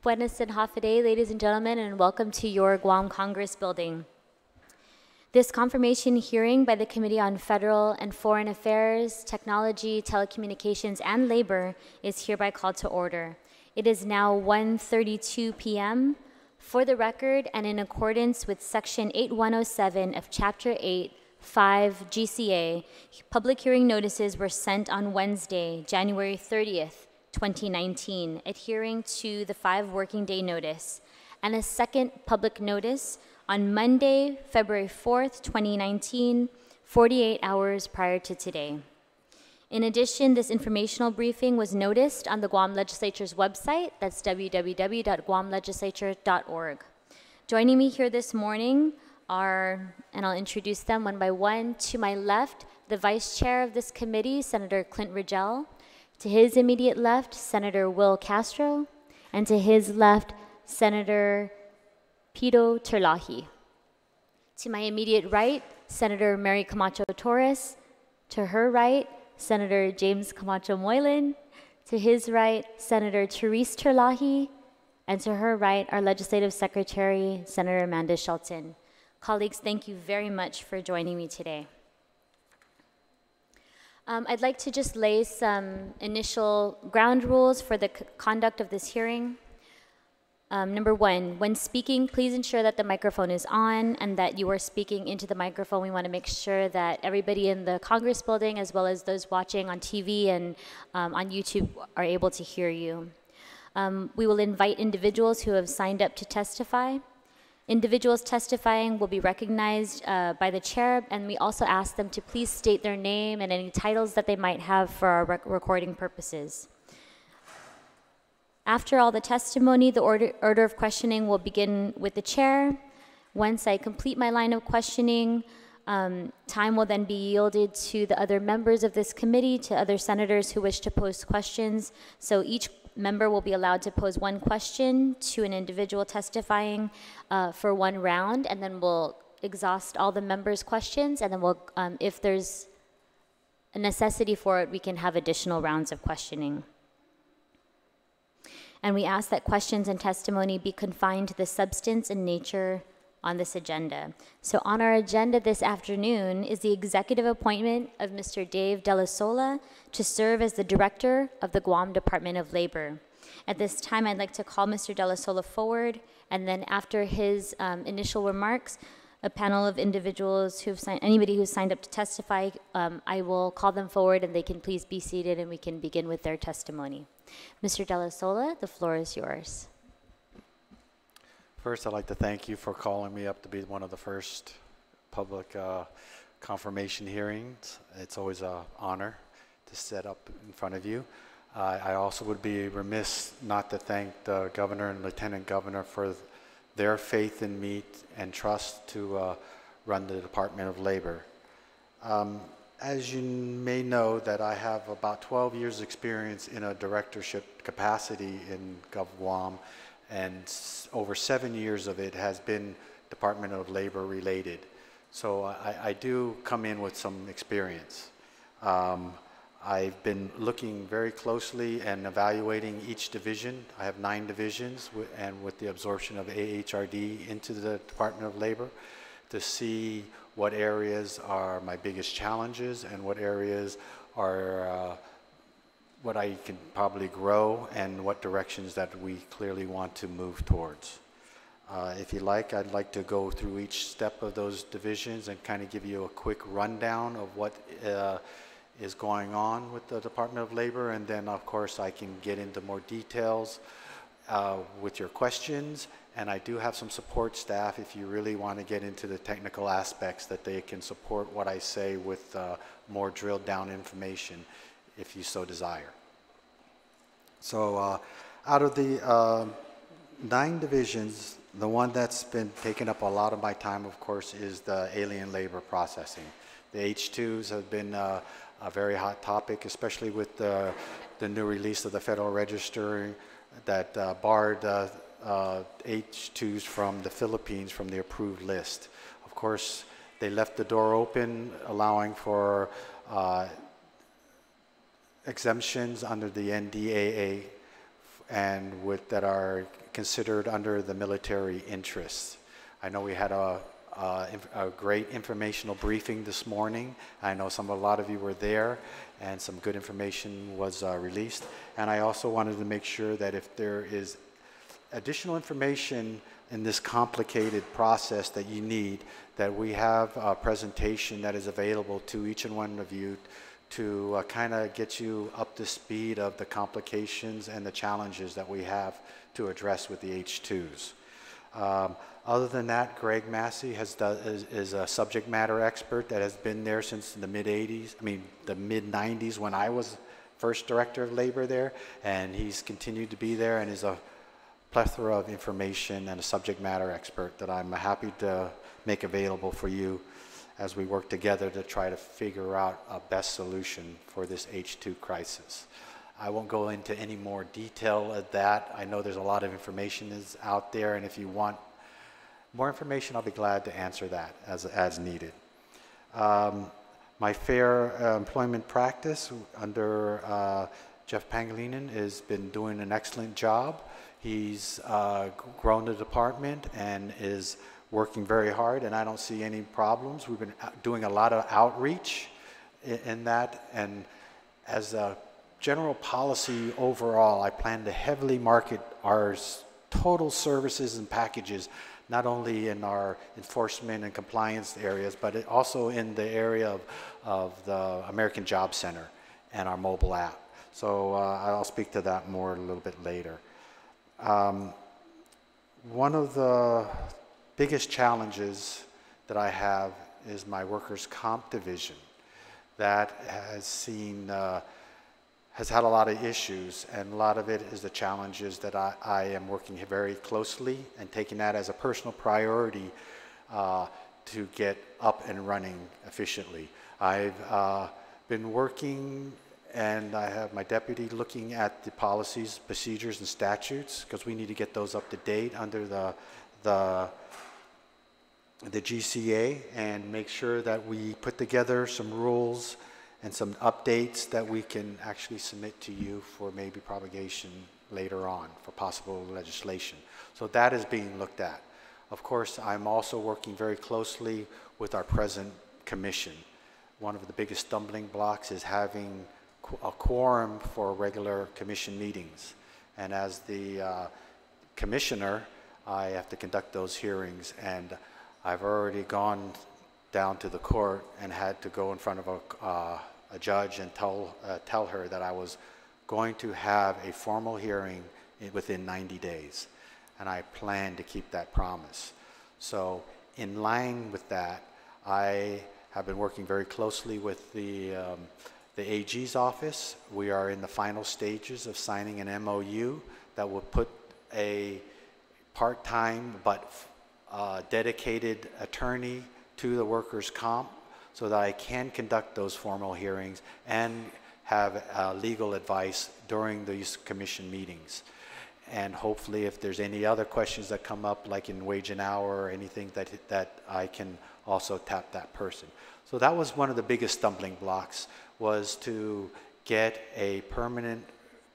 Buenas and Hafaday, ladies and gentlemen, and welcome to your Guam Congress building. This confirmation hearing by the Committee on Federal and Foreign Affairs, Technology, Telecommunications, and Labor is hereby called to order. It is now 1:32 p.m. For the record, and in accordance with Section 8107 of Chapter 8, 5 GCA, public hearing notices were sent on Wednesday, January 30th, 2019, adhering to the 5 working day notice, and a second public notice on Monday, February 4th, 2019, 48 hours prior to today. In addition, this informational briefing was noticed on the Guam Legislature's website, that's www.guamlegislature.org. Joining me here this morning are, and I'll introduce them one by one, to my left, the Vice Chair of this committee, Senator Clint Rigel. To his immediate left, Senator Will Castro, and to his left, Senator Pito Terlahi. To my immediate right, Senator Mary Camacho Torres. To her right, Senator James Camacho Moylan. To his right, Senator Therese Terlahi. And to her right, our Legislative Secretary, Senator Amanda Shelton. Colleagues, thank you very much for joining me today. I'd like to just lay some initial ground rules for the conduct of this hearing. Number 1, when speaking, please ensure that the microphone is on and that you are speaking into the microphone. We want to make sure that everybody in the Congress building, as well as those watching on TV and on YouTube, are able to hear you. We will invite individuals who have signed up to testify. Individuals testifying will be recognized by the chair, and we also ask them to please state their name and any titles that they might have for our recording purposes. After all the testimony, the order of questioning will begin with the chair. Once I complete my line of questioning, time will then be yielded to the other members of this committee, to other senators who wish to pose questions. So each member will be allowed to pose one question to an individual testifying for one round, and then we'll exhaust all the members' questions, and then we'll, if there's a necessity for it, we can have additional rounds of questioning. And we ask that questions and testimony be confined to the substance and nature on this agenda. So on our agenda this afternoon is the executive appointment of Mr. Dave Della Sola to serve as the director of the Guam Department of Labor. At this time, I'd like to call Mr. Della Sola forward, and then after his initial remarks, a panel of individuals who've signed, anybody who's signed up to testify, I will call them forward and they can please be seated and we can begin with their testimony. Mr. Della Sola, the floor is yours. First, I'd like to thank you for calling me up to be one of the first public confirmation hearings. It's always an honor to sit up in front of you. I also would be remiss not to thank the governor and lieutenant governor for their faith in me and trust to run the Department of Labor. As you may know, that I have about 12 years experience in a directorship capacity in GovGuam, and over 7 years of it has been Department of Labor related. So I do come in with some experience. I've been looking very closely and evaluating each division. I have 9 divisions, and with the absorption of AHRD into the Department of Labor, to see what areas are my biggest challenges and what areas are what I can probably grow and what directions that we clearly want to move towards. If you like, I'd like to go through each step of those divisions and kind of give you a quick rundown of what is going on with the Department of Labor, and then of course I can get into more details with your questions, and I do have some support staff if you really want to get into the technical aspects, that they can support what I say with more drilled down information if you so desire. So out of the 9 divisions, the one that's been taking up a lot of my time, of course, is the alien labor processing. The H-2s have been a very hot topic, especially with the new release of the Federal Register that barred H-2s from the Philippines from the approved list. Of course, they left the door open, allowing for exemptions under the NDAA, and that are considered under the military interests. I know we had a great informational briefing this morning. I know a lot of you were there, and some good information was released. And I also wanted to make sure that if there is additional information in this complicated process that you need, that we have a presentation that is available to each and one of you to kind of get you up to speed of the complications and the challenges that we have to address with the H2s. Other than that, Greg Massey is a subject matter expert that has been there since the mid-90s when I was first director of labor there, and he's continued to be there and is a plethora of information and a subject matter expert that I'm happy to make available for you as we work together to try to figure out a best solution for this H2 crisis. I won't go into any more detail of that. I know there's a lot of information is out there, and if you want more information, I'll be glad to answer that as needed. My fair employment practice under Jeff Pangilinan has been doing an excellent job. He's grown the department and is working very hard, and I don't see any problems. We've been doing a lot of outreach in that, and as a general policy overall, I plan to heavily market our total services and packages, not only in our enforcement and compliance areas, but also in the area of the American Job Center and our mobile app. So I'll speak to that more a little bit later. One of the biggest challenges that I have is my workers' comp division that has had a lot of issues, and a lot of it is the challenges that I am working very closely and taking that as a personal priority to get up and running efficiently. I've been working, and I have my deputy looking at the policies, procedures, and statutes, because we need to get those up to date under the GCA and make sure that we put together some rules and some updates that we can actually submit to you for maybe promulgation later on for possible legislation. So that is being looked at. Of course, I'm also working very closely with our present commission. One of the biggest stumbling blocks is having a quorum for regular commission meetings. And as the commissioner, I have to conduct those hearings, and I've already gone down to the court and had to go in front of a judge and tell her that I was going to have a formal hearing within 90 days. And I plan to keep that promise. So in line with that, I have been working very closely with the AG's office. We are in the final stages of signing an MOU that will put a part-time but dedicated attorney to the workers' comp so that I can conduct those formal hearings and have legal advice during these commission meetings. And hopefully if there's any other questions that come up, like in wage and hour or anything, that I can also tap that person. So that was one of the biggest stumbling blocks, was to get a permanent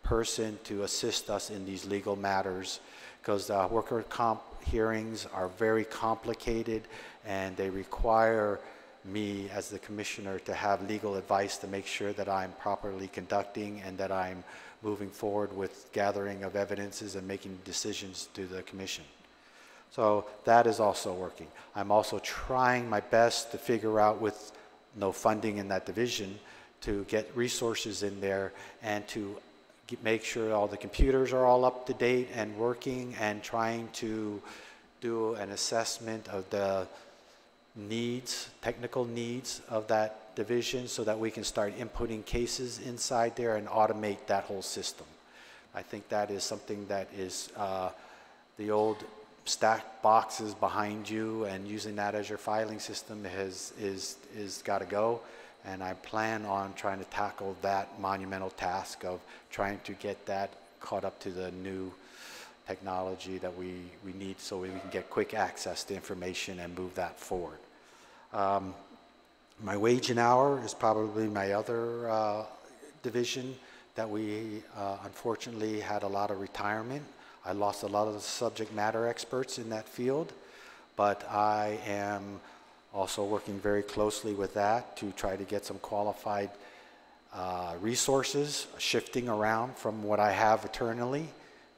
person to assist us in these legal matters, because worker comp hearings are very complicated and they require me as the commissioner to have legal advice to make sure that I'm properly conducting and that I'm moving forward with gathering of evidences and making decisions to the commission. So that is also working. I'm also trying my best to figure out, with no funding in that division, to get resources in there and to make sure all the computers are all up to date and working, and trying to do an assessment of the needs, technical needs of that division, so that we can start inputting cases inside there and automate that whole system. I think that is something that is the old stacked boxes behind you and using that as your filing system is got to go. And I plan on trying to tackle that monumental task of trying to get that caught up to the new technology that we need, so we can get quick access to information and move that forward. My wage and hour is probably my other division that we unfortunately had a lot of retirement. I lost a lot of the subject matter experts in that field, but I am also working very closely with that to try to get some qualified resources, shifting around from what I have eternally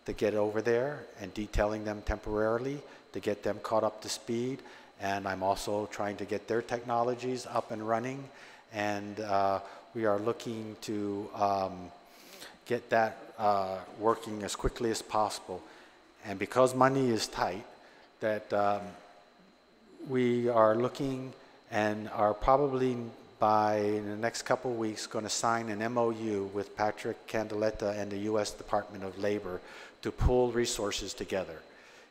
to get over there and detailing them temporarily to get them caught up to speed. And I'm also trying to get their technologies up and running. And we are looking to get that working as quickly as possible. And because money is tight, that we are looking and are probably by the next couple of weeks going to sign an MOU with Patrick Candeletta and the U.S. Department of Labor to pool resources together.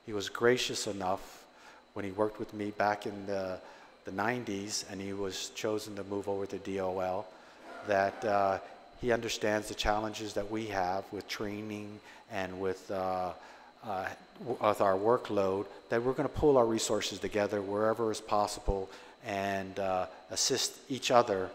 He was gracious enough when he worked with me back in the 90s and he was chosen to move over to DOL, that he understands the challenges that we have with training and with our workload, that we're going to pool our resources together wherever is possible and assist each other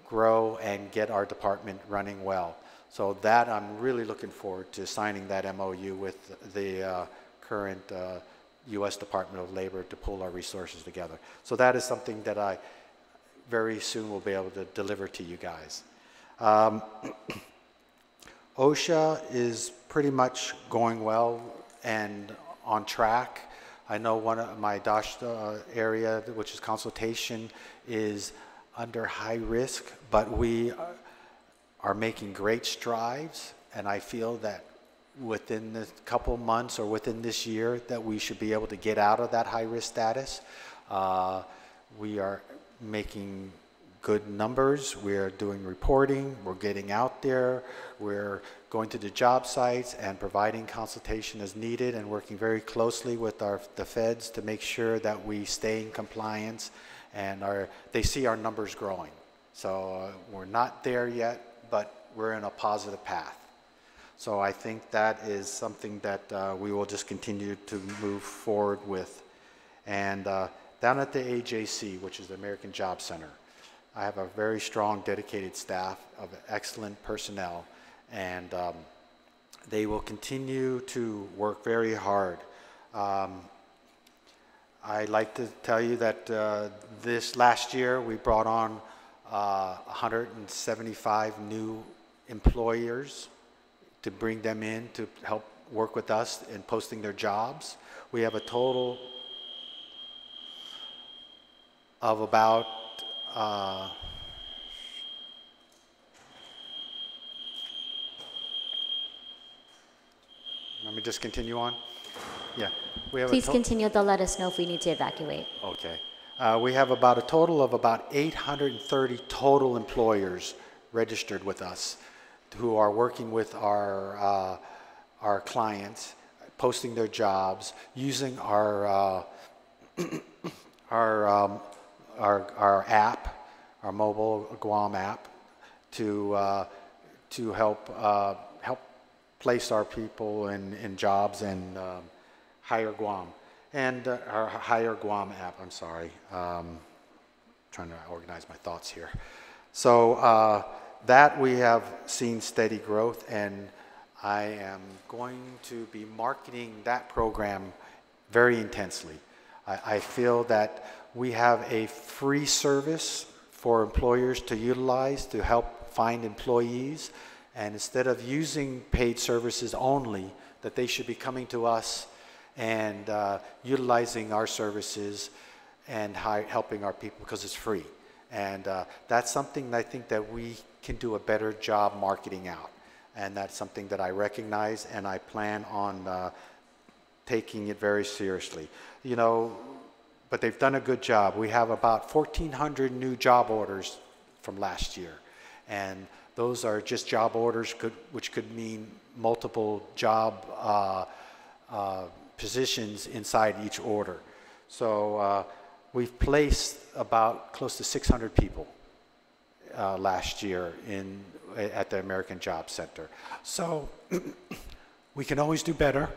grow and get our department running well. So that I'm really looking forward to signing that MOU with the current U.S. Department of Labor to pool our resources together. So that is something that I very soon will be able to deliver to you guys. OSHA is pretty much going well and on track. I know one of my DASHTA area, which is consultation, is under high risk, but we are making great strides, and I feel that within the couple months or within this year that we should be able to get out of that high risk status. We are making good numbers, we're doing reporting, we're getting out there, we're going to the job sites and providing consultation as needed and working very closely with the feds to make sure that we stay in compliance and they see our numbers growing. So we're not there yet, but we're in a positive path. So I think that is something that we will just continue to move forward with. And down at the AJC, which is the American Job Center, I have a very strong, dedicated staff of excellent personnel, and they will continue to work very hard. I'd like to tell you that this last year we brought on 175 new employers to bring them in to help work with us in posting their jobs. We have a total of about let me just continue on. Yeah, we have. Please continue. They'll let us know if we need to evacuate. Okay. We have about a total of about 830 total employers registered with us who are working with our clients, posting their jobs, using our app, our mobile Guam app, to help place our people in jobs and hire Guam. And our Hire Guam app, I'm sorry. Trying to organize my thoughts here. So that we have seen steady growth, and I am going to be marketing that program very intensely. I feel that we have a free service for employers to utilize to help find employees, and instead of using paid services only, that they should be coming to us and utilizing our services and helping our people because it's free. And that's something that I think that we can do a better job marketing out. And that's something that I recognize, and I plan on taking it very seriously. You know, but they've done a good job. We have about 1,400 new job orders from last year. And those are just job orders, which could mean multiple job positions inside each order. So we've placed about close to 600 people last year at the American Job Center. So we can always do better.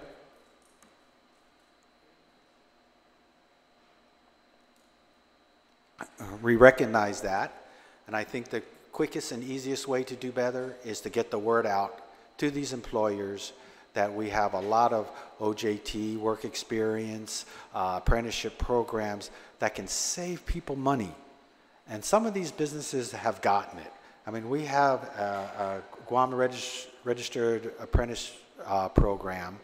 We recognize that, and I think the quickest and easiest way to do better is to get the word out to these employers that we have a lot of OJT, work experience, apprenticeship programs that can save people money. And some of these businesses have gotten it. I mean, we have a Guam registered apprentice program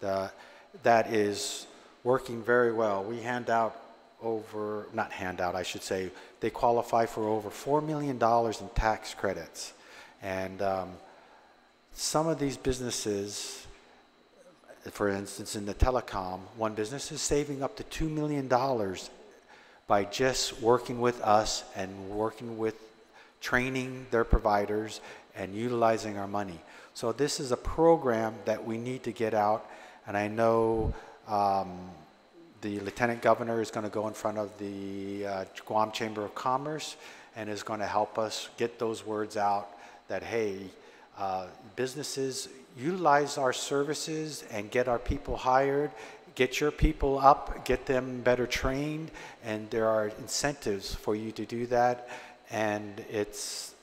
that is working very well. We hand out not hand out, I should say, they qualify for over $4 million in tax credits. And some of these businesses, for instance, in the telecom, one business is saving up to $2 million by just working with us and working with training their providers and utilizing our money. So this is a program that we need to get out, and I know the Lieutenant Governor is going to go in front of the Guam Chamber of Commerce and is going to help us get those words out that, hey, businesses, utilize our services and get our people hired, get your people up, get them better trained, and there are incentives for you to do that, and it's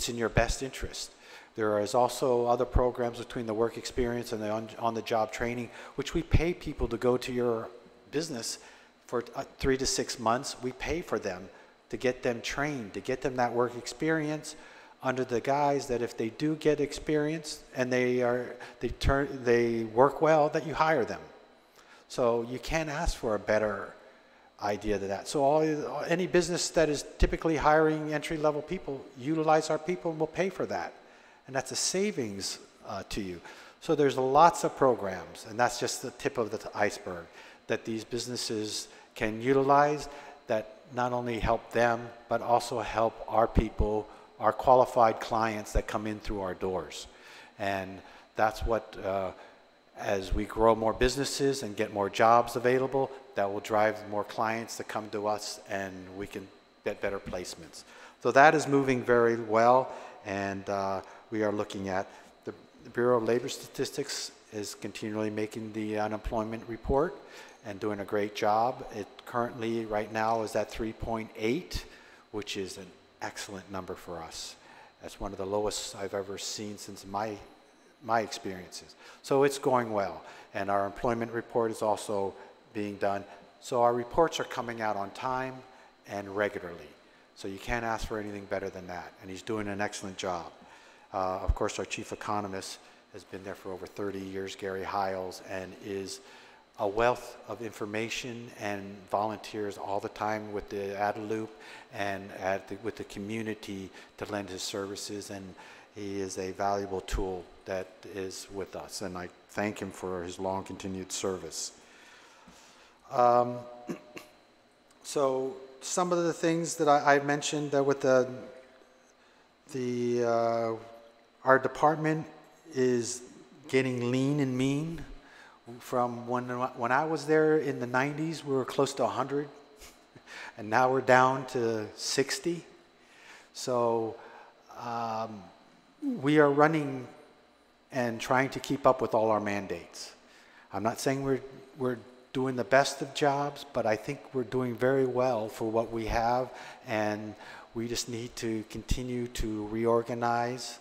in your best interest. There is also other programs between the work experience and the on-the-job training, which we pay people to go to your business for 3 to 6 months. We pay for them to get them trained, to get them that work experience under the guise that if they do get experience and they work well, that you hire them. So you can't ask for a better idea than that. So any business that is typically hiring entry-level people, utilize our people and we'll pay for that. And that's a savings to you. So there's lots of programs, and that's just the tip of the iceberg, that these businesses can utilize that not only help them, but also help our people, our qualified clients that come in through our doors. And that's what, as we grow more businesses and get more jobs available, that will drive more clients to come to us and we can get better placements. So that is moving very well, and we are looking at the Bureau of Labor Statistics is continually making the unemployment report and doing a great job. It currently, right now, is at 3.8, which is an excellent number for us. That's one of the lowest I've ever seen since my experiences. So it's going well, and our employment report is also being done. So our reports are coming out on time and regularly. So you can't ask for anything better than that, and he's doing an excellent job. Of course, our chief economist has been there for over 30 years, Gary Hiles, and is a wealth of information and volunteers all the time with the ADA-Loop and with the community to lend his services, and he is a valuable tool that is with us, and I thank him for his long continued service. So some of the things that I mentioned with our department is getting lean and mean. From when I was there in the 90s, we were close to 100, and now we're down to 60. So we are running and trying to keep up with all our mandates. I'm not saying we're doing the best of jobs, but I think we're doing very well for what we have, and we just need to continue to reorganize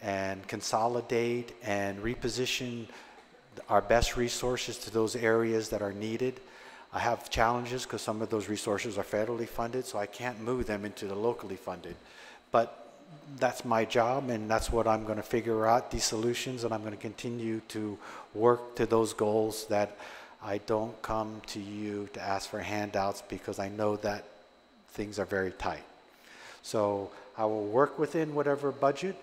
and consolidate and reposition our best resources to those areas that are needed. I have challenges because some of those resources are federally funded, so I can't move them into the locally funded. But that's my job, and that's what I'm going to figure out, these solutions, and I'm going to continue to work to those goals, that I don't come to you to ask for handouts because I know that things are very tight. So I will work within whatever budget.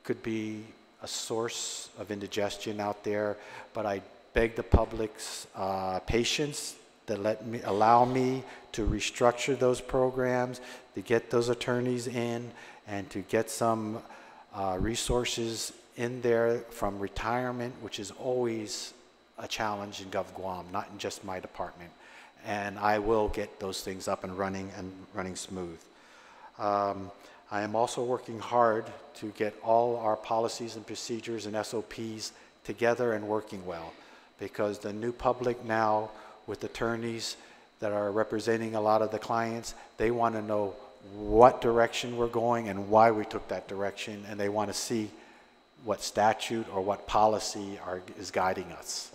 Could be a source of indigestion out there, but I beg the public's patience to allow me to restructure those programs, to get those attorneys in, and to get some resources in there from retirement, which is always a challenge in Gov Guam, not in just my department. And I will get those things up and running smooth. I am also working hard to get all our policies and procedures and SOPs together and working well, because the new public now, with attorneys that are representing a lot of the clients, they want to know what direction we're going and why we took that direction, and they want to see what statute or what policy is guiding us.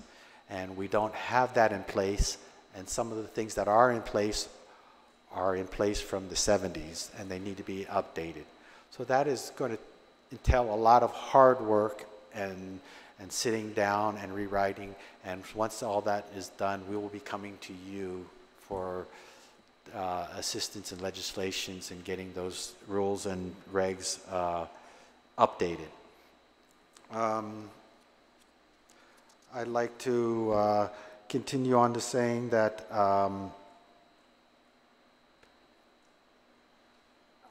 And we don't have that in place, and some of the things that are in place from the 70s, and they need to be updated. So that is going to entail a lot of hard work and sitting down and rewriting, and once all that is done, we will be coming to you for assistance in legislations and getting those rules and regs updated. I'd like to continue on to saying that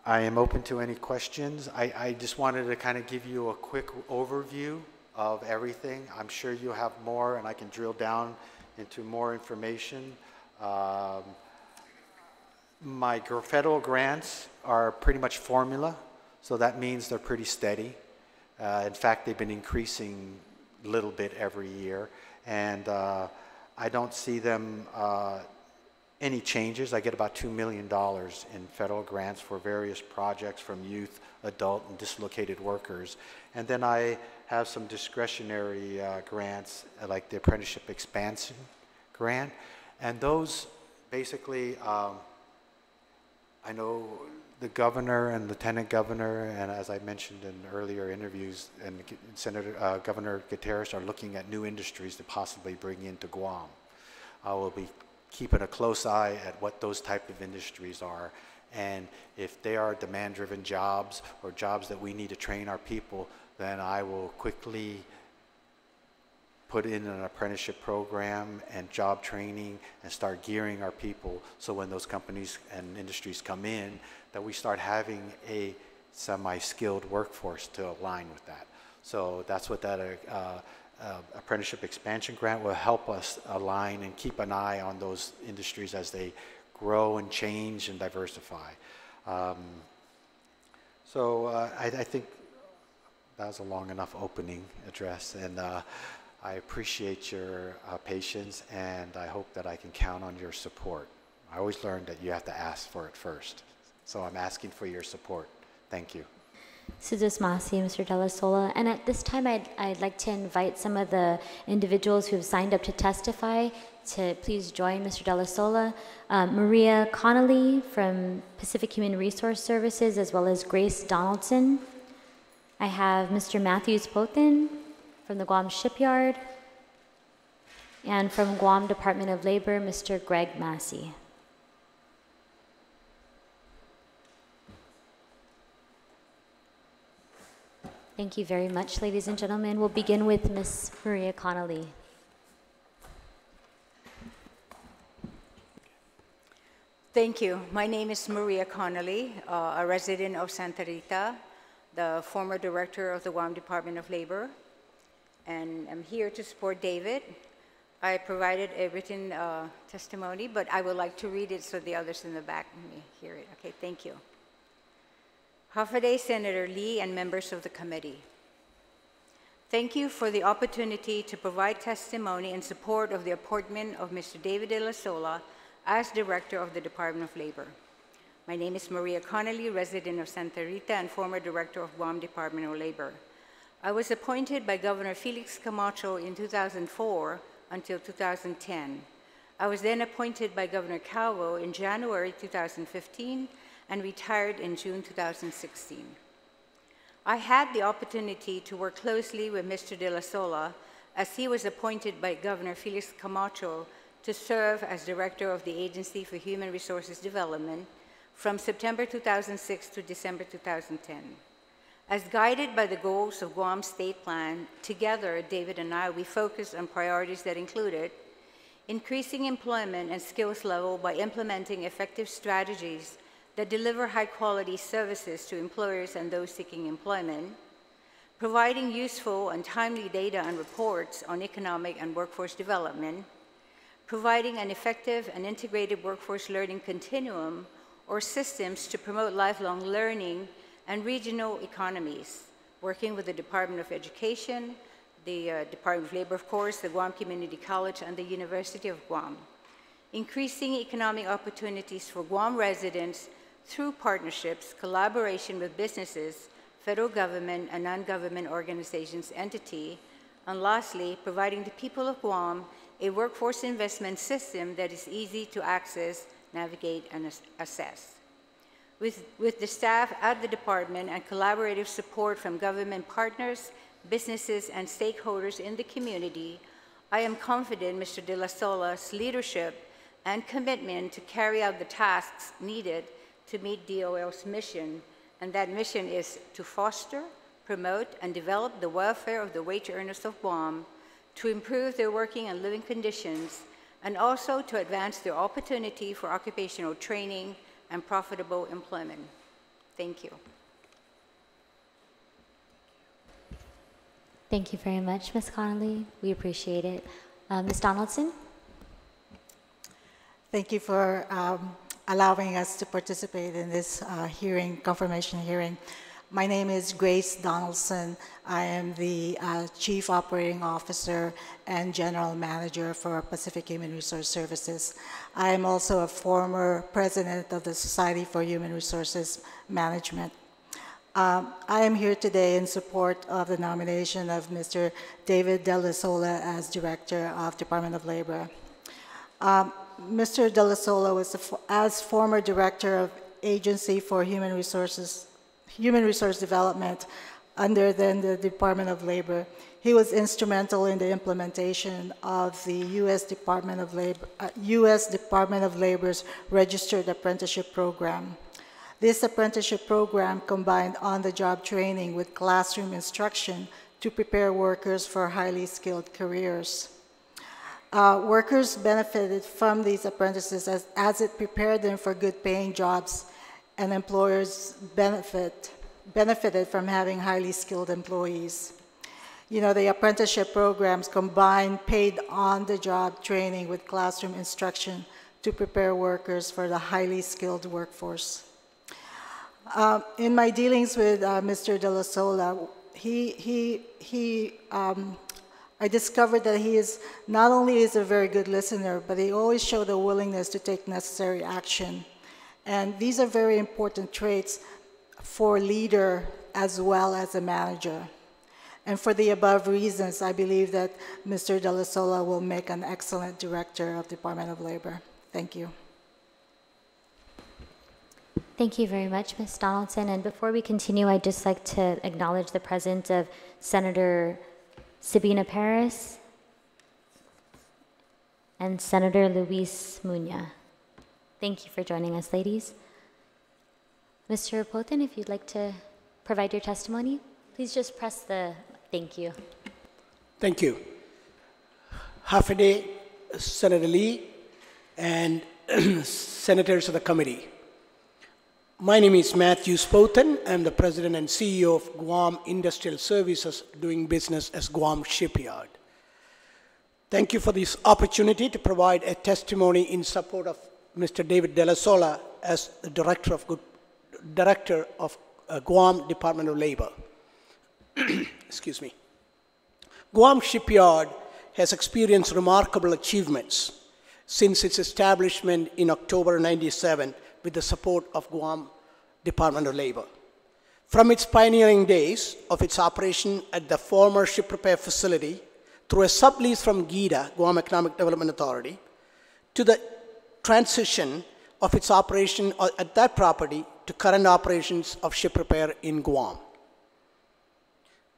I am open to any questions. I just wanted to kind of give you a quick overview of everything. I'm sure you'll have more, and I can drill down into more information. My federal grants are pretty much formula, so that means they're pretty steady. In fact, they've been increasing a little bit every year, and I don't see them any changes. I get about $2 million in federal grants for various projects from youth, adult, and dislocated workers. And then I have some discretionary grants, like the apprenticeship expansion grant. And those basically, I know the governor and lieutenant governor, and as I mentioned in earlier interviews, and Governor Gutierrez are looking at new industries to possibly bring into Guam. I will be keeping a close eye at what those type of industries are, and if they are demand-driven jobs or jobs that we need to train our people, then I will quickly put in an apprenticeship program and job training and start gearing our people so when those companies and industries come in, that we start having a semi-skilled workforce to align with that. So that's what that apprenticeship expansion grant will help us align and keep an eye on those industries as they grow and change and diversify. I think that was a long enough opening address, and I appreciate your patience, and I hope that I can count on your support. I always learned that you have to ask for it first. So I'm asking for your support. Thank you. Suzas Masi, Mr. Della Sola. And at this time, I'd like to invite some of the individuals who have signed up to testify to please join Mr. Della Sola. Maria Connolly from Pacific Human Resource Services, as well as Grace Donaldson. I have Mr. Matthews Pothin from the Guam Shipyard, and from Guam Department of Labor, Mr. Greg Massey. Thank you very much, ladies and gentlemen. We'll begin with Ms. Maria Connolly. Thank you. My name is Maria Connolly, a resident of Santa Rita, the former director of the Guam Department of Labor, and I'm here to support David. I provided a written testimony, but I would like to read it so the others in the back may hear it. Okay, thank you. Hafaday Senator Lee and members of the committee. Thank you for the opportunity to provide testimony in support of the appointment of Mr. David De La Sola as Director of the Department of Labor. My name is Maria Connolly, resident of Santa Rita and former Director of Guam Department of Labor. I was appointed by Governor Felix Camacho in 2004 until 2010. I was then appointed by Governor Calvo in January 2015 and retired in June 2016. I had the opportunity to work closely with Mr. De La Sola as he was appointed by Governor Felix Camacho to serve as Director of the Agency for Human Resources Development from September 2006 to December 2010. As guided by the goals of Guam's state plan, together, David and I, we focused on priorities that included increasing employment and skills level by implementing effective strategies that deliver high-quality services to employers and those seeking employment, providing useful and timely data and reports on economic and workforce development, providing an effective and integrated workforce learning continuum or systems to promote lifelong learning and regional economies, working with the Department of Education, the Department of Labor, of course, the Guam Community College, and the University of Guam, increasing economic opportunities for Guam residents through partnerships, collaboration with businesses, federal government, and non-government organizations entity, and lastly, providing the people of Guam a workforce investment system that is easy to access, navigate, and assess. With the staff at the department and collaborative support from government partners, businesses, and stakeholders in the community, I am confident Mr. De La Sola's leadership and commitment to carry out the tasks needed to meet DOL's mission, and that mission is to foster, promote, and develop the welfare of the wage earners of Guam, to improve their working and living conditions, and also to advance their opportunity for occupational training and profitable employment. Thank you. Thank you very much, Ms. Connolly. We appreciate it. Ms. Donaldson? Thank you for allowing us to participate in this hearing, confirmation hearing. My name is Grace Donaldson. I am the Chief Operating Officer and General Manager for Pacific Human Resource Services. I am also a former president of the Society for Human Resources Management. I am here today in support of the nomination of Mr. David De La Sola as Director of Department of Labor. Mr. De La Sola was, as former Director of Agency for Human Resource Development under then the Department of Labor. He was instrumental in the implementation of the U.S. Department of Labor's Registered Apprenticeship Program. This apprenticeship program combined on-the-job training with classroom instruction to prepare workers for highly skilled careers. Workers benefited from these apprentices as it prepared them for good-paying jobs, and employers benefited from having highly skilled employees. You know, the apprenticeship programs combine paid on-the-job training with classroom instruction to prepare workers for the highly skilled workforce. In my dealings with Mr. De La Sola, I discovered that he is not only is a very good listener, but he always showed a willingness to take necessary action. And these are very important traits for a leader as well as a manager. And for the above reasons, I believe that Mr. De La Sola will make an excellent director of Department of Labor. Thank you. Thank you very much, Ms. Donaldson. And before we continue, I'd just like to acknowledge the presence of Senator Sabina Paris and Senator Luis Muña. Thank you for joining us, ladies. Mr. Poten, if you'd like to provide your testimony, please just press the thank you. Thank you. Half a day, Senator Lee and senators of the committee. My name is Matthew Spoten. I'm the President and CEO of Guam Industrial Services, doing business as Guam Shipyard. Thank you for this opportunity to provide a testimony in support of Mr. David De La Sola as the Director of Guam Department of Labor. Excuse me. Guam Shipyard has experienced remarkable achievements since its establishment in October '97 with the support of Guam Department of Labor. From its pioneering days of its operation at the former ship repair facility, through a sublease from GEDA, Guam Economic Development Authority, to the transition of its operation at that property to current operations of ship repair in Guam.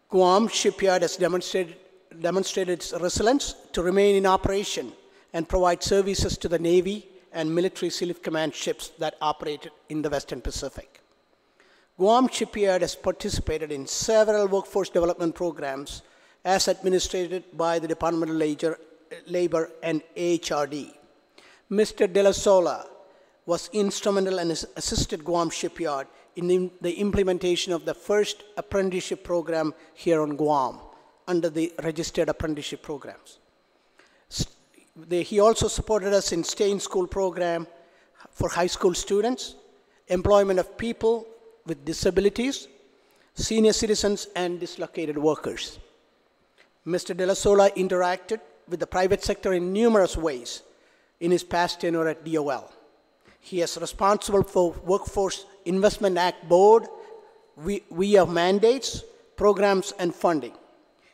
Guam Shipyard has demonstrated its resilience to remain in operation and provide services to the Navy and military Sea Command ships that operate in the Western Pacific. Guam Shipyard has participated in several workforce development programs as administered by the Department of Labor and AHRD. Mr. De La Sola was instrumental and assisted Guam Shipyard in the implementation of the first apprenticeship program here on Guam under the registered apprenticeship programs. He also supported us in stay-in-school program for high school students, employment of people with disabilities, senior citizens, and dislocated workers. Mr. De La Sola interacted with the private sector in numerous ways in his past tenure at DOL. He is responsible for Workforce Investment Act Board via mandates, programs, and funding.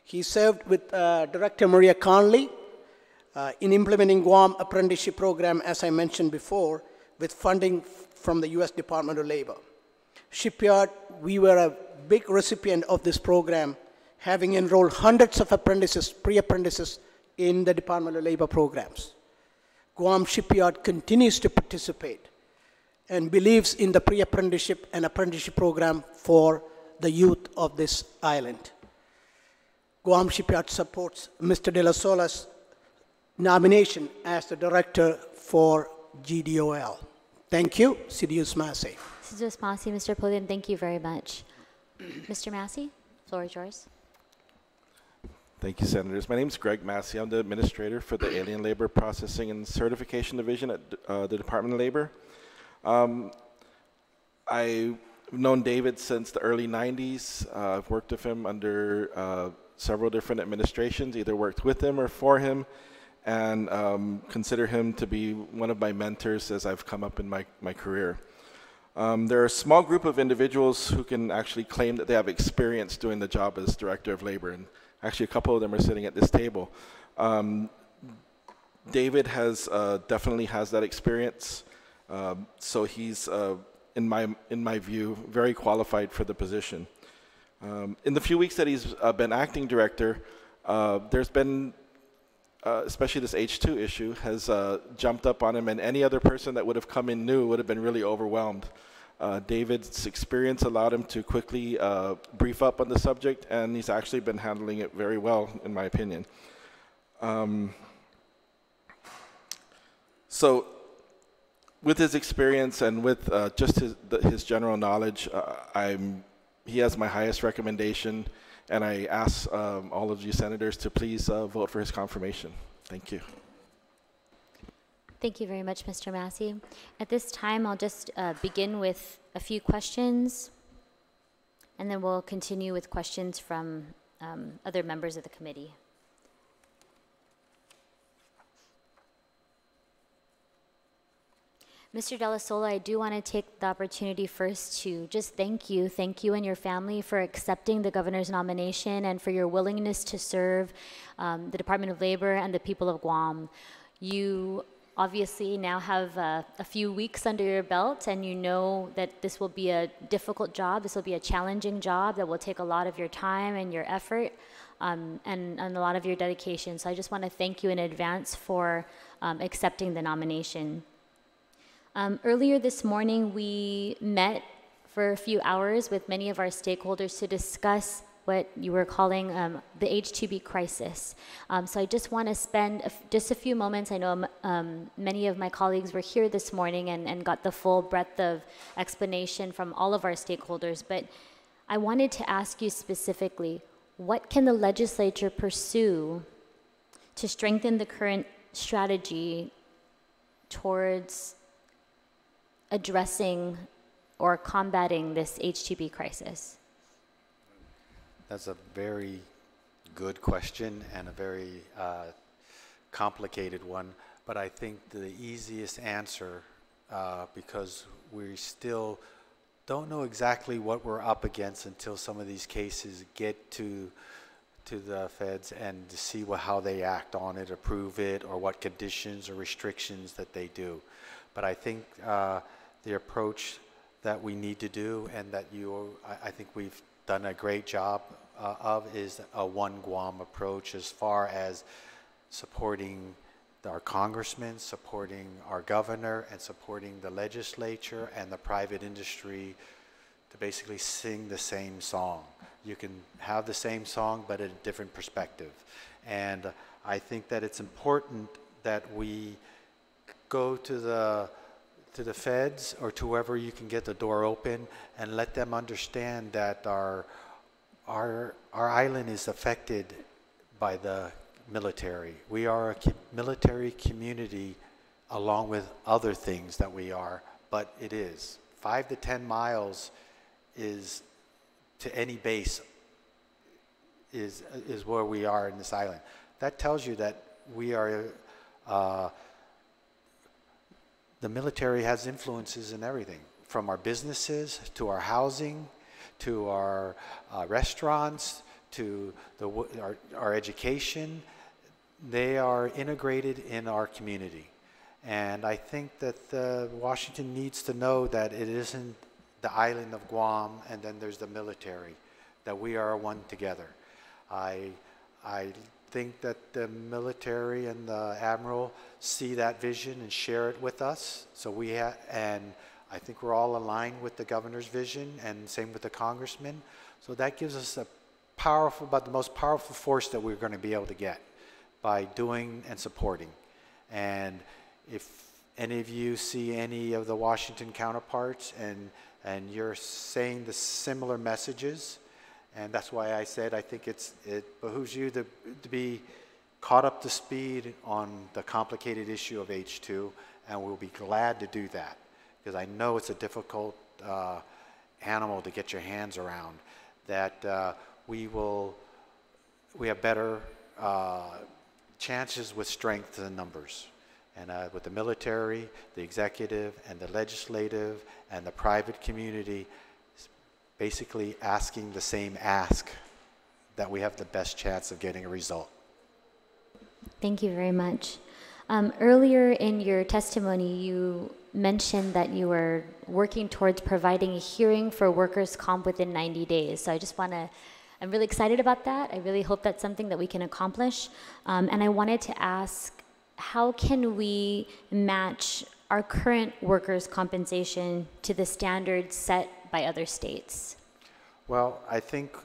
He served with Director Maria Conley in implementing Guam apprenticeship program, as I mentioned before, with funding from the U.S. Department of Labor. Shipyard, we were a big recipient of this program, having enrolled hundreds of apprentices, pre-apprentices, in the Department of Labor programs. Guam Shipyard continues to participate and believes in the pre-apprenticeship and apprenticeship program for the youth of this island. Guam Shipyard supports Mr. De La Sola's nomination as the director for GDOL. Thank you. Sidious Massey. Sidious Massey, Mr. Podium, thank you very much. Mr. Massey, floor is yours. Thank you, Senators. My name is Greg Massey. I'm the administrator for the Alien Labor Processing and Certification Division at the Department of Labor. I've known David since the early 90s. I've worked with him under several different administrations, either worked with him or for him, and consider him to be one of my mentors as I've come up in my career. There are a small group of individuals who can actually claim that they have experience doing the job as Director of Labor, and actually a couple of them are sitting at this table. David definitely has that experience, so he's, in my view, very qualified for the position. In the few weeks that he's been acting director, there's been, especially this H2 issue, has jumped up on him, and any other person that would have come in new would have been really overwhelmed. David's experience allowed him to quickly brief up on the subject, and he's actually been handling it very well, in my opinion. So, with his experience and with just his general knowledge, he has my highest recommendation, and I ask all of you senators to please vote for his confirmation. Thank you. Thank you very much, Mr. Massey. At this time, I'll just begin with a few questions, and then we'll continue with questions from other members of the committee. Mr. De La Sola, I do want to take the opportunity first to just thank you and your family for accepting the governor's nomination and for your willingness to serve the Department of Labor and the people of Guam. You obviously now have a few weeks under your belt, and you know that this will be a difficult job. This will be a challenging job that will take a lot of your time and your effort and a lot of your dedication. So I just want to thank you in advance for accepting the nomination. Earlier this morning, we met for a few hours with many of our stakeholders to discuss what you were calling the H-2B crisis. So I just want to spend just a few moments. I know many of my colleagues were here this morning and got the full breadth of explanation from all of our stakeholders, but I wanted to ask you specifically, what can the legislature pursue to strengthen the current strategy towards addressing or combating this H-2B crisis? That's a very good question and a very complicated one, but I think the easiest answer, because we still don't know exactly what we're up against until some of these cases get to the feds and to see how they act on it, approve it, or what conditions or restrictions that they do. But I think the approach that we need to do, and that I think we've done a great job of, is a one Guam approach, as far as supporting our congressmen, supporting our governor, and supporting the legislature and the private industry to basically sing the same song. You can have the same song, but at a different perspective. And I think that it's important that we go to the feds or to whoever you can get the door open and let them understand that our island is affected by the military. We are a military community along with other things that we are, but it is. 5 to 10 miles is to any base is where we are in this island. That tells you that we are the military has influences in everything, from our businesses to our housing to our restaurants, to our education. They are integrated in our community. And I think that Washington needs to know that it isn't the island of Guam and then there's the military, that we are one together. I think that the military and the admiral see that vision and share it with us. So and I think we're all aligned with the governor's vision, and same with the congressman. So that gives us about the most powerful force that we're going to be able to get by doing and supporting. And if any of you see any of the Washington counterparts and you're saying the similar messages, and that's why I said I think it behooves you to be caught up to speed on the complicated issue of H2, and we'll be glad to do that, because I know it's a difficult animal to get your hands around, that we have better chances with strength than numbers. And with the military, the executive, and the legislative, and the private community, basically asking the same ask, that we have the best chance of getting a result. Thank you very much. Earlier in your testimony, you mentioned that you were working towards providing a hearing for workers' comp within 90 days. So I'm really excited about that. I really hope that's something that we can accomplish. And I wanted to ask, how can we match our current workers' compensation to the standards set by other states? Well, I think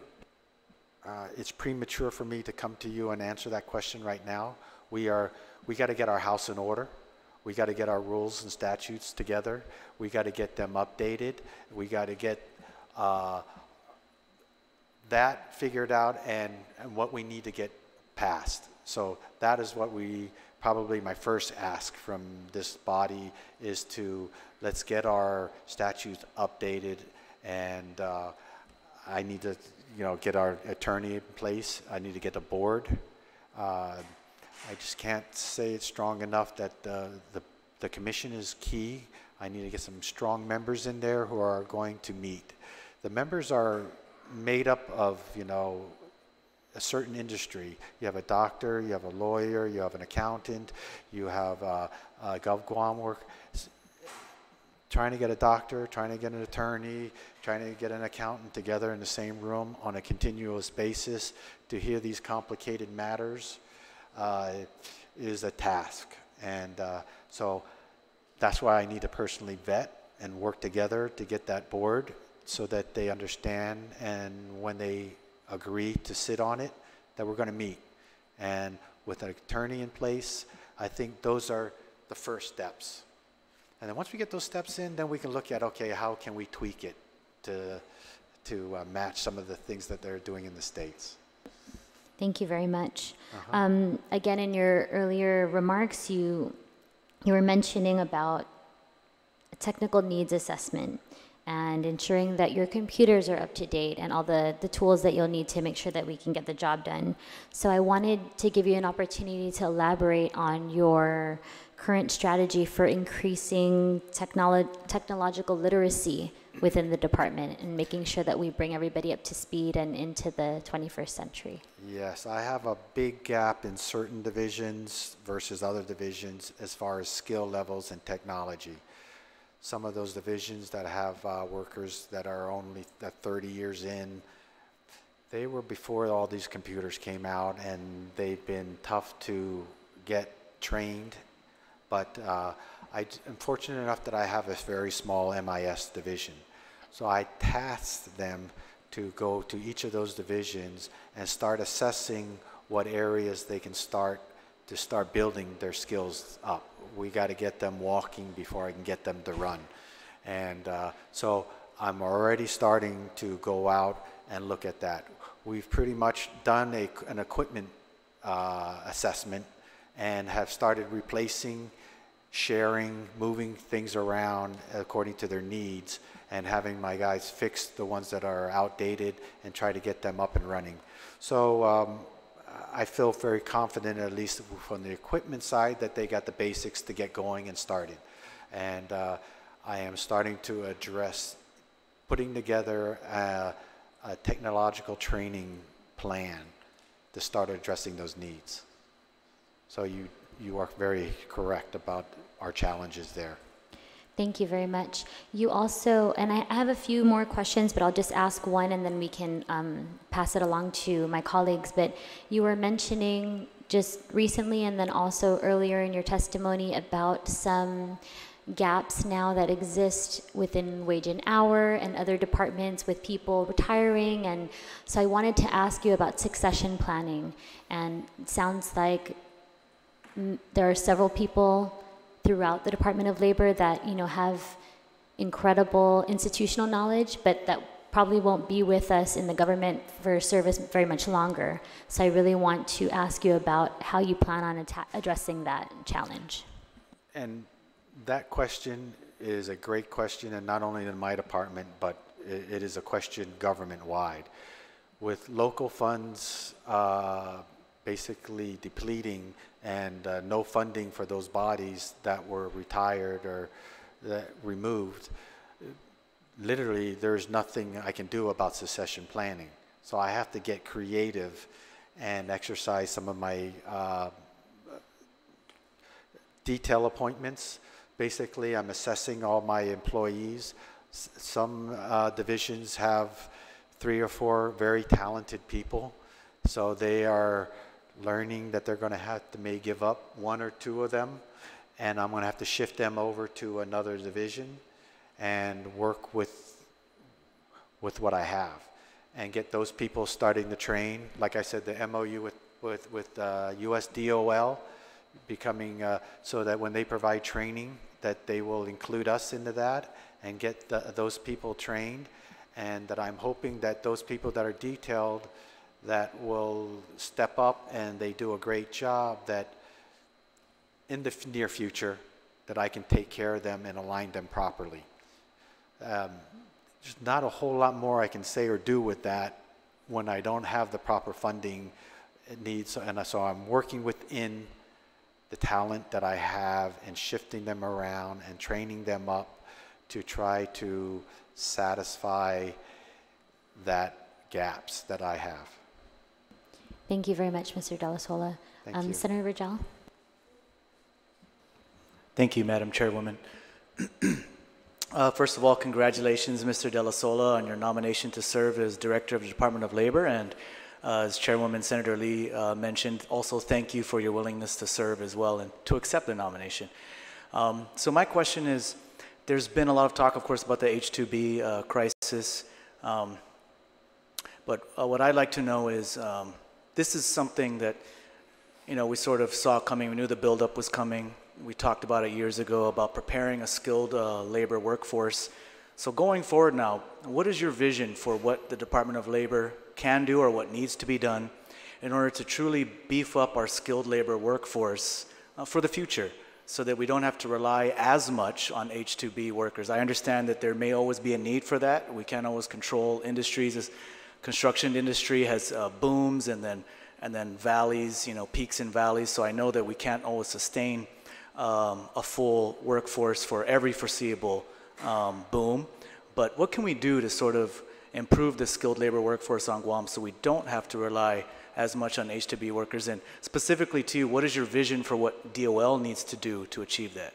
it's premature for me to come to you and answer that question right now. We got to get our house in order. We got to get our rules and statutes together. We got to get them updated. We got to get that figured out and what we need to get passed. So that is what probably my first ask from this body is to let's get our statutes updated, and I need to get our attorney in place. I need to get the board. I just can't say it strong enough that the commission is key. I need to get some strong members in there who are going to meet. The members are made up of, a certain industry. You have a doctor, you have a lawyer, you have an accountant, you have GovGuam work. Trying to get a doctor, trying to get an attorney, trying to get an accountant together in the same room on a continuous basis to hear these complicated matters is a task. And so that's why I need to personally vet and work together to get that board so that they understand, and when they agree to sit on it, that we're going to meet. And with an attorney in place, I think those are the first steps. And then once we get those steps in, then we can look at, okay, how can we tweak it to match some of the things that they're doing in the States. Thank you very much. Again, in your earlier remarks, you were mentioning about a technical needs assessment and ensuring that your computers are up to date and all the tools that you'll need to make sure that we can get the job done. So I wanted to give you an opportunity to elaborate on your current strategy for increasing technological literacy within the department and making sure that we bring everybody up to speed and into the 21st century. Yes, I have a big gap in certain divisions versus other divisions as far as skill levels and technology. Some of those divisions that have workers that are only 30 years in, they were before all these computers came out, and they've been tough to get trained. But I'm fortunate enough that I have a very small MIS division. So I tasked them to go to each of those divisions and start assessing what areas they can start building their skills up. We got to get them walking before I can get them to run. And so I'm already starting to go out and look at that. We've pretty much done an equipment assessment and have started replacing, sharing, moving things around according to their needs, and having my guys fix the ones that are outdated and try to get them up and running. So I feel very confident, at least from the equipment side, that they got the basics to get going and started. And I am starting to address putting together a technological training plan to start addressing those needs. So you are very correct about our challenges there. Thank you very much. You also, and I have a few more questions, but I'll just ask one and then we can pass it along to my colleagues. But you were mentioning just recently and then also earlier in your testimony about some gaps now that exist within wage and hour and other departments with people retiring. And so I wanted to ask you about succession planning. And it sounds like there are several people throughout the Department of Labor that, you know, have incredible institutional knowledge, but that probably won't be with us in the government for service very much longer. So I really want to ask you about how you plan on addressing that challenge. And that question is a great question, and not only in my department, but it is a question government-wide. With local funds basically depleting and no funding for those bodies that were retired or that removed, literally there's nothing I can do about succession planning. So I have to get creative and exercise some of my detail appointments. Basically, I'm assessing all my employees. Some divisions have 3 or 4 very talented people, so they are learning that they're going to have to may give up 1 or 2 of them, and I'm going to have to shift them over to another division and work with what I have and get those people starting to train. Like I said, the MOU with USDOL becoming so that when they provide training that they will include us into that and get those people trained, and that I'm hoping that those people that are detailed that will step up and they do a great job, that in the near future that I can take care of them and align them properly. There's not a whole lot more I can say or do with that when I don't have the proper funding needs, and so I'm working within the talent that I have and shifting them around and training them up to try to satisfy that gaps that I have. Thank you very much, Mr. Della Sola. Thank you. Senator Rajal. Thank you, Madam Chairwoman. First of all, congratulations, Mr. Della Sola, on your nomination to serve as Director of the Department of Labor. And as Chairwoman Senator Lee mentioned, also thank you for your willingness to serve as well and to accept the nomination. So my question is, there's been a lot of talk, of course, about the H-2B crisis. But what I'd like to know is, this is something that, you know, we sort of saw coming. We knew the buildup was coming. We talked about it years ago about preparing a skilled labor workforce. So going forward now, what is your vision for what the Department of Labor can do or what needs to be done in order to truly beef up our skilled labor workforce for the future, so that we don't have to rely as much on H-2B workers? I understand that there may always be a need for that. We can't always control industries. As construction industry has booms and then valleys, you know, peaks and valleys. So I know that we can't always sustain a full workforce for every foreseeable boom. But what can we do to sort of improve the skilled labor workforce on Guam so we don't have to rely as much on H-2B workers? And specifically to you, what is your vision for what DOL needs to do to achieve that?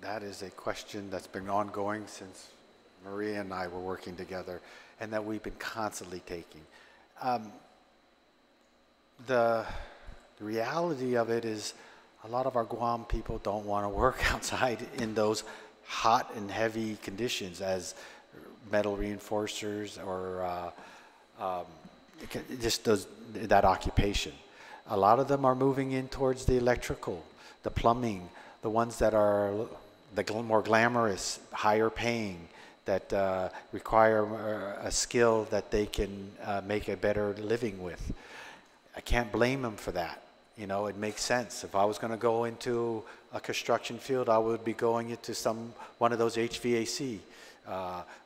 That is a question that's been ongoing since Maria and I were working together, and that we've been constantly taking. The reality of it is a lot of our Guam people don't want to work outside in those hot and heavy conditions as metal reinforcers or just that occupation. A lot of them are moving in towards the electrical, the plumbing, the ones that are the more glamorous, higher paying, that require a skill that they can make a better living with. I can't blame them for that. You know, it makes sense. If I was going to go into a construction field, I would be going into one of those HVAC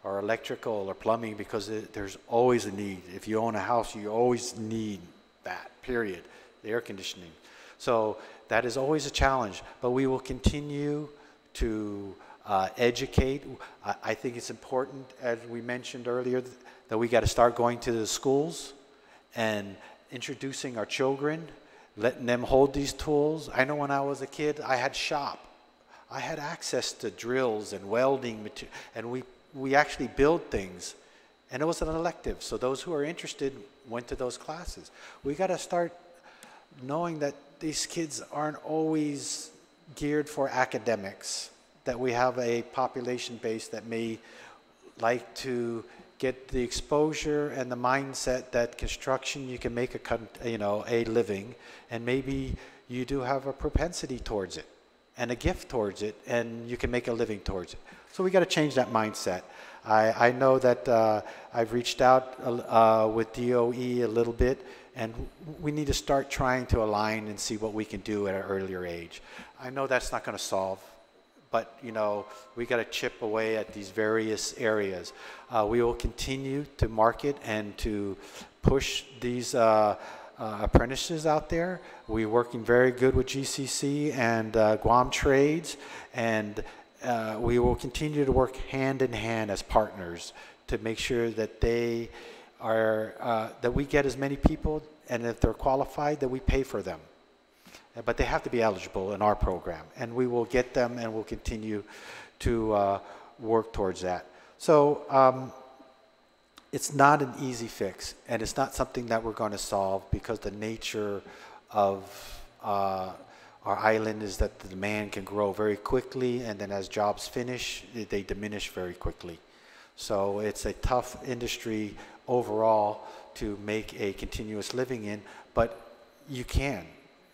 or electrical or plumbing, because there's always a need. If you own a house, you always need that, period, the air conditioning. So that is always a challenge, but we will continue to educate. I think it's important, as we mentioned earlier, that we got to start going to the schools and introducing our children, letting them hold these tools. I know when I was a kid, I had shop. I had access to drills and welding material, and we actually build things, and it was an elective. So those who are interested went to those classes. We got to start knowing that these kids aren't always geared for academics, that we have a population base that may like to get the exposure and the mindset that construction, you can make a living, and maybe you do have a propensity towards it and a gift towards it, and you can make a living towards it. So we got to change that mindset. I know that I've reached out with DOE a little bit, and we need to start trying to align and see what we can do at an earlier age. I know that's not going to solve, but we got to chip away at these various areas. We will continue to market and to push these apprentices out there. We're working very good with GCC and Guam Trades, and we will continue to work hand in hand as partners to make sure that they are that we get as many people, and if they're qualified, that we pay for them. But they have to be eligible in our program, and we will get them, and we'll continue to work towards that. So it's not an easy fix, and it's not something that we're going to solve, because the nature of our island is that the demand can grow very quickly, and then as jobs finish, they diminish very quickly. So it's a tough industry overall to make a continuous living in, but you can.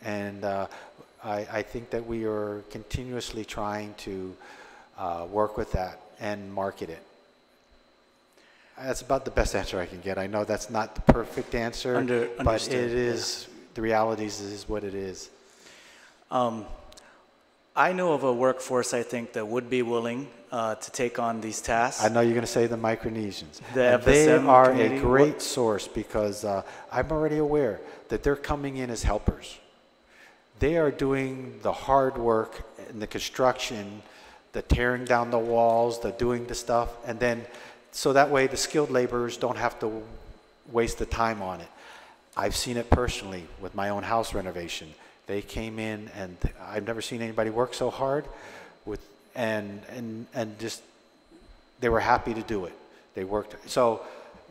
And I think that we are continuously trying to work with that and market it. That's about the best answer I can get. I know that's not the perfect answer, but it is, the realities is what it is. I know of a workforce, I think, that would be willing to take on these tasks. I know you're going to say the Micronesians. The they FSM are community. a great source, because I'm already aware that they're coming in as helpers. They are doing the hard work in the construction, the tearing down the walls, the doing the stuff, and then so that way the skilled laborers don't have to waste the time on it. I've seen it personally with my own house renovation. They came in, and I've never seen anybody work so hard and just they were happy to do it. They worked. So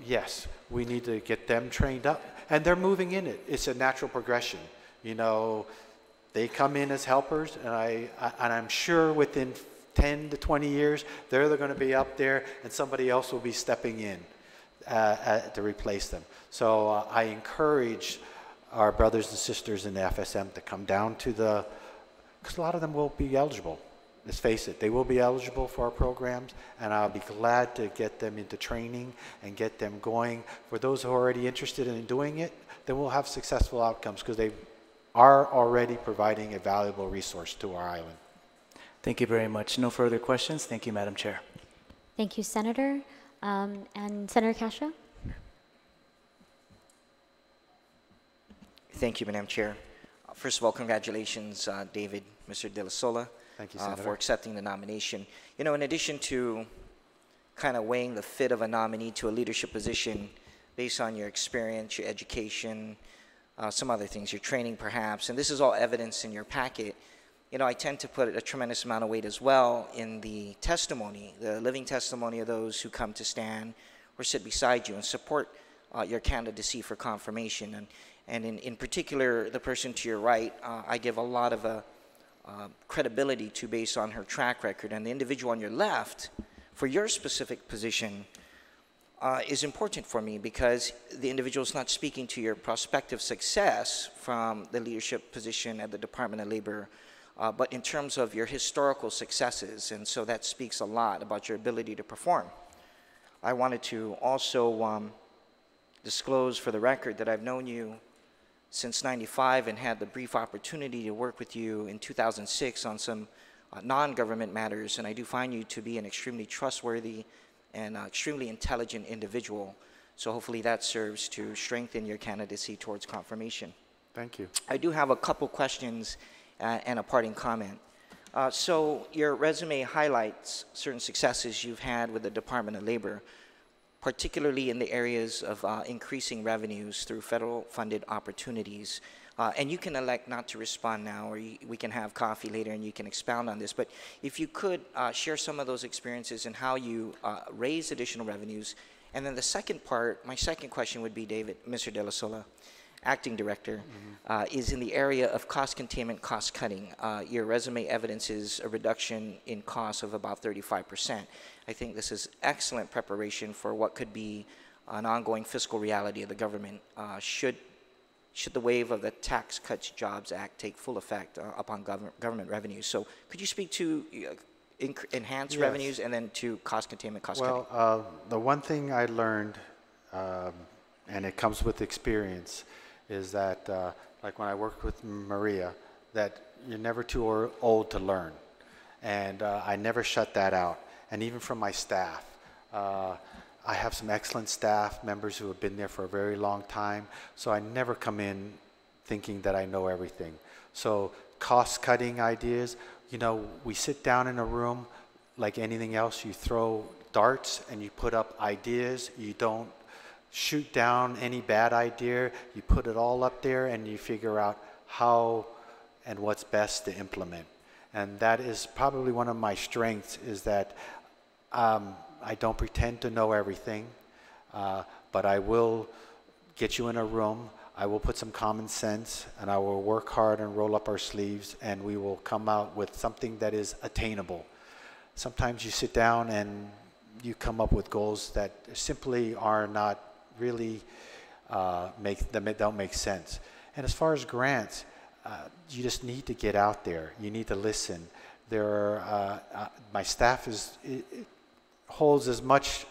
yes, we need to get them trained up, and they're moving in it. It's a natural progression. They come in as helpers, and I'm sure within 10 to 20 years, they're going to be up there, and somebody else will be stepping in to replace them. So I encourage our brothers and sisters in the FSM to come down to because a lot of them will be eligible. Let's face it, they will be eligible for our programs, and I'll be glad to get them into training and get them going. For those who are already interested in doing it, then we'll have successful outcomes, because they are already providing a valuable resource to our island. Thank you very much. No further questions. Thank you, Madam Chair. Thank you, Senator. And Senator Castro? Thank you, Madam Chair. First of all, congratulations, David, Mr. De La Sola, Thank you, Senator. For accepting the nomination. In addition to kind of weighing the fit of a nominee to a leadership position based on your experience, your education, some other things, your training perhaps, and this is all evidence in your packet, I tend to put a tremendous amount of weight as well in the testimony, the living testimony of those who come to stand or sit beside you and support your candidacy for confirmation. And in particular, the person to your right, I give a lot of credibility to based on her track record. And the individual on your left, for your specific position, is important for me, because the individual is not speaking to your prospective success from the leadership position at the Department of Labor, but in terms of your historical successes, and so that speaks a lot about your ability to perform. I wanted to also disclose for the record that I've known you since '95 and had the brief opportunity to work with you in 2006 on some non-government matters, and I do find you to be an extremely trustworthy and extremely intelligent individual. So hopefully that serves to strengthen your candidacy towards confirmation. Thank you. I do have a couple questions and a parting comment. So your resume highlights certain successes you've had with the Department of Labor, particularly in the areas of increasing revenues through federal funded opportunities. And you can elect not to respond now, or we can have coffee later and you can expound on this. But if you could share some of those experiences and how you raise additional revenues. And then the second part, my second question would be, David, Mr. De La Sola, Acting Director, is in the area of cost containment, cost cutting. Your resume evidences a reduction in costs of about 35%. I think this is excellent preparation for what could be an ongoing fiscal reality of the government should the wave of the Tax Cuts Jobs Act take full effect upon government revenues. So could you speak to enhance revenues and then to cost containment, cost cutting? Well, the one thing I learned, and it comes with experience, is that, like when I worked with Maria, that you're never too old to learn. And I never shut that out. And even from my staff. I have some excellent staff members who have been there for a very long time. So I never come in thinking that I know everything. So cost-cutting ideas, you know, we sit down in a room like anything else. You throw darts and you put up ideas. You don't shoot down any bad idea. You put it all up there and you figure out how and what's best to implement. And that is probably one of my strengths, is that I don't pretend to know everything, but I will get you in a room. I will put some common sense, and I will work hard and roll up our sleeves, and we will come out with something that is attainable. Sometimes you sit down and you come up with goals that simply are not really don't make sense. And as far as grants, you just need to get out there. You need to listen. My staff holds as much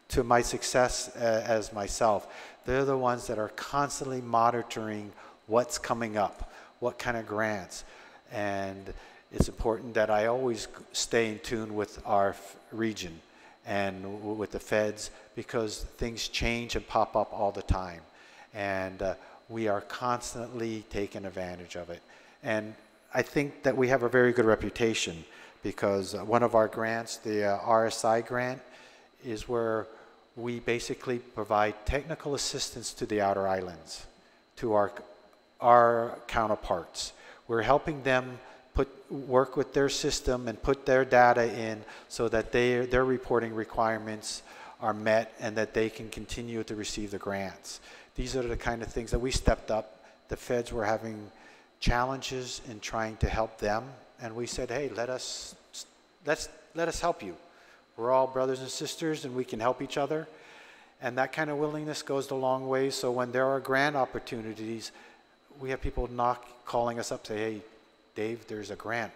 to my success as myself. They're the ones that are constantly monitoring what's coming up, what kind of grants. And it's important that I always stay in tune with our region and with the feds, because things change and pop up all the time. And we are constantly taking advantage of it. And I think that we have a very good reputation, because one of our grants, the RSI grant, is where we basically provide technical assistance to the outer islands, to our counterparts. We're helping them work with their system and put their data in so that their reporting requirements are met and that they can continue to receive the grants. These are the kind of things that we stepped up. The feds were having challenges in trying to help them, and we said, hey, let us help you. We're all brothers and sisters and we can help each other. And that kind of willingness goes a long way. So when there are grant opportunities, we have people calling us up, say, hey, Dave, there's a grant.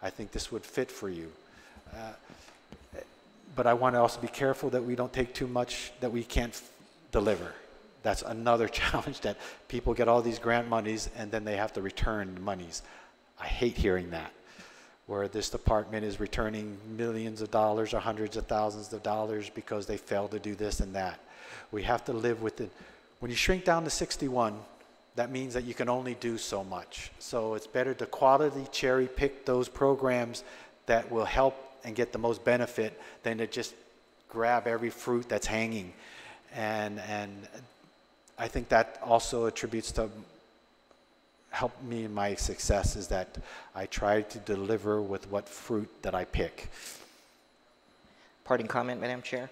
I think this would fit for you. But I want to also be careful that we don't take too much that we can't deliver. That's another challenge, that people get all these grant monies and then they have to return the monies. I hate hearing that, where this department is returning millions of dollars or hundreds of thousands of dollars because they failed to do this and that. We have to live with it. When you shrink down to 61, that means that you can only do so much. So it's better to quality cherry pick those programs that will help and get the most benefit than to just grab every fruit that's hanging. And I think that also attributes to help me in my success, is that I try to deliver with what fruit that I pick. Parting comment, Madam Chair.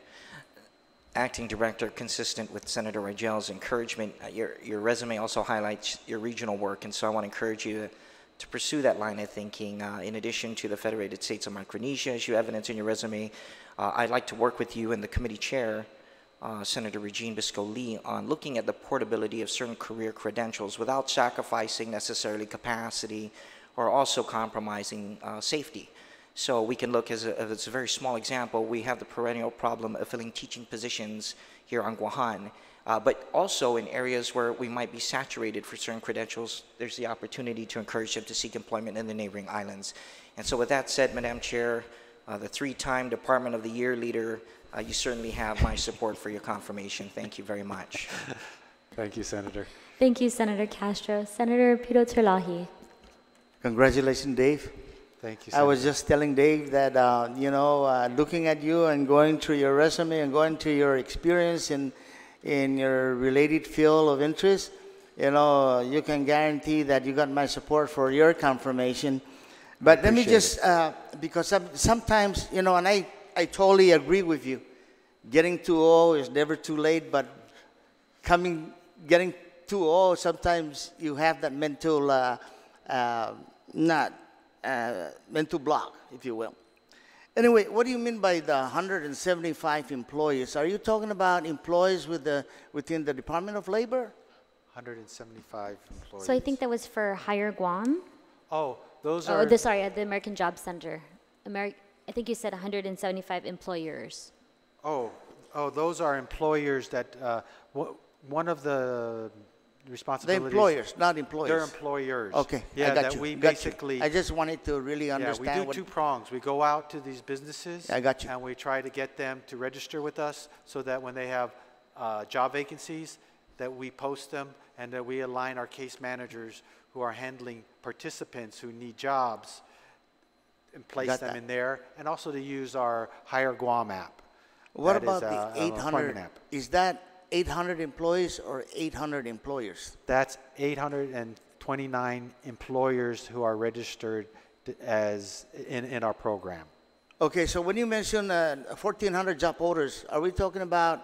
Acting Director, consistent with Senator Regel's encouragement, your resume also highlights your regional work, and so I want to encourage you to pursue that line of thinking. In addition to the Federated States of Micronesia, as you evidence in your resume, I'd like to work with you and the committee chair, Senator Régine Biscoe on looking at the portability of certain career credentials without sacrificing necessarily capacity or also compromising safety. So we can look, as a very small example, we have the perennial problem of filling teaching positions here on Guahan. But also in areas where we might be saturated for certain credentials, there's the opportunity to encourage them to seek employment in the neighboring islands. And so with that said, Madam Chair, the 3-time Department of the Year leader, you certainly have my support for your confirmation. Thank you very much. Thank you, Senator. Thank you, Senator Castro. Senator Pito Terlahi. Congratulations, Dave. Thank you, I was Senator. just telling Dave that, looking at you and going through your resume and going through your experience in your related field of interest, you can guarantee that you got my support for your confirmation. But let me just, because sometimes, and I totally agree with you. Getting too old is never too late, but getting too old, sometimes you have that mental, mental block, if you will. Anyway, what do you mean by the 175 employees? Are you talking about employees within the Department of Labor? 175 employees. So I think that was for Hire Guam. Oh, those Oh, are... sorry, at the American Job Center. I think you said 175 employers. Oh, those are employers that, one of the responsibilities... The employers, not employees. They're employers. Okay, yeah, I got that you. we got basically... you. I just wanted to really understand. Yeah, we do two prongs. We go out to these businesses. I got you. And we try to get them to register with us so that when they have job vacancies, that we post them and that we align our case managers who are handling participants who need jobs and place them in there, and also to use our Hire Guam app. What That about is, the 800? app. Is that 800 employees or 800 employers? That's 829 employers who are registered as in our program. Okay, so when you mention 1,400 job orders, are we talking about?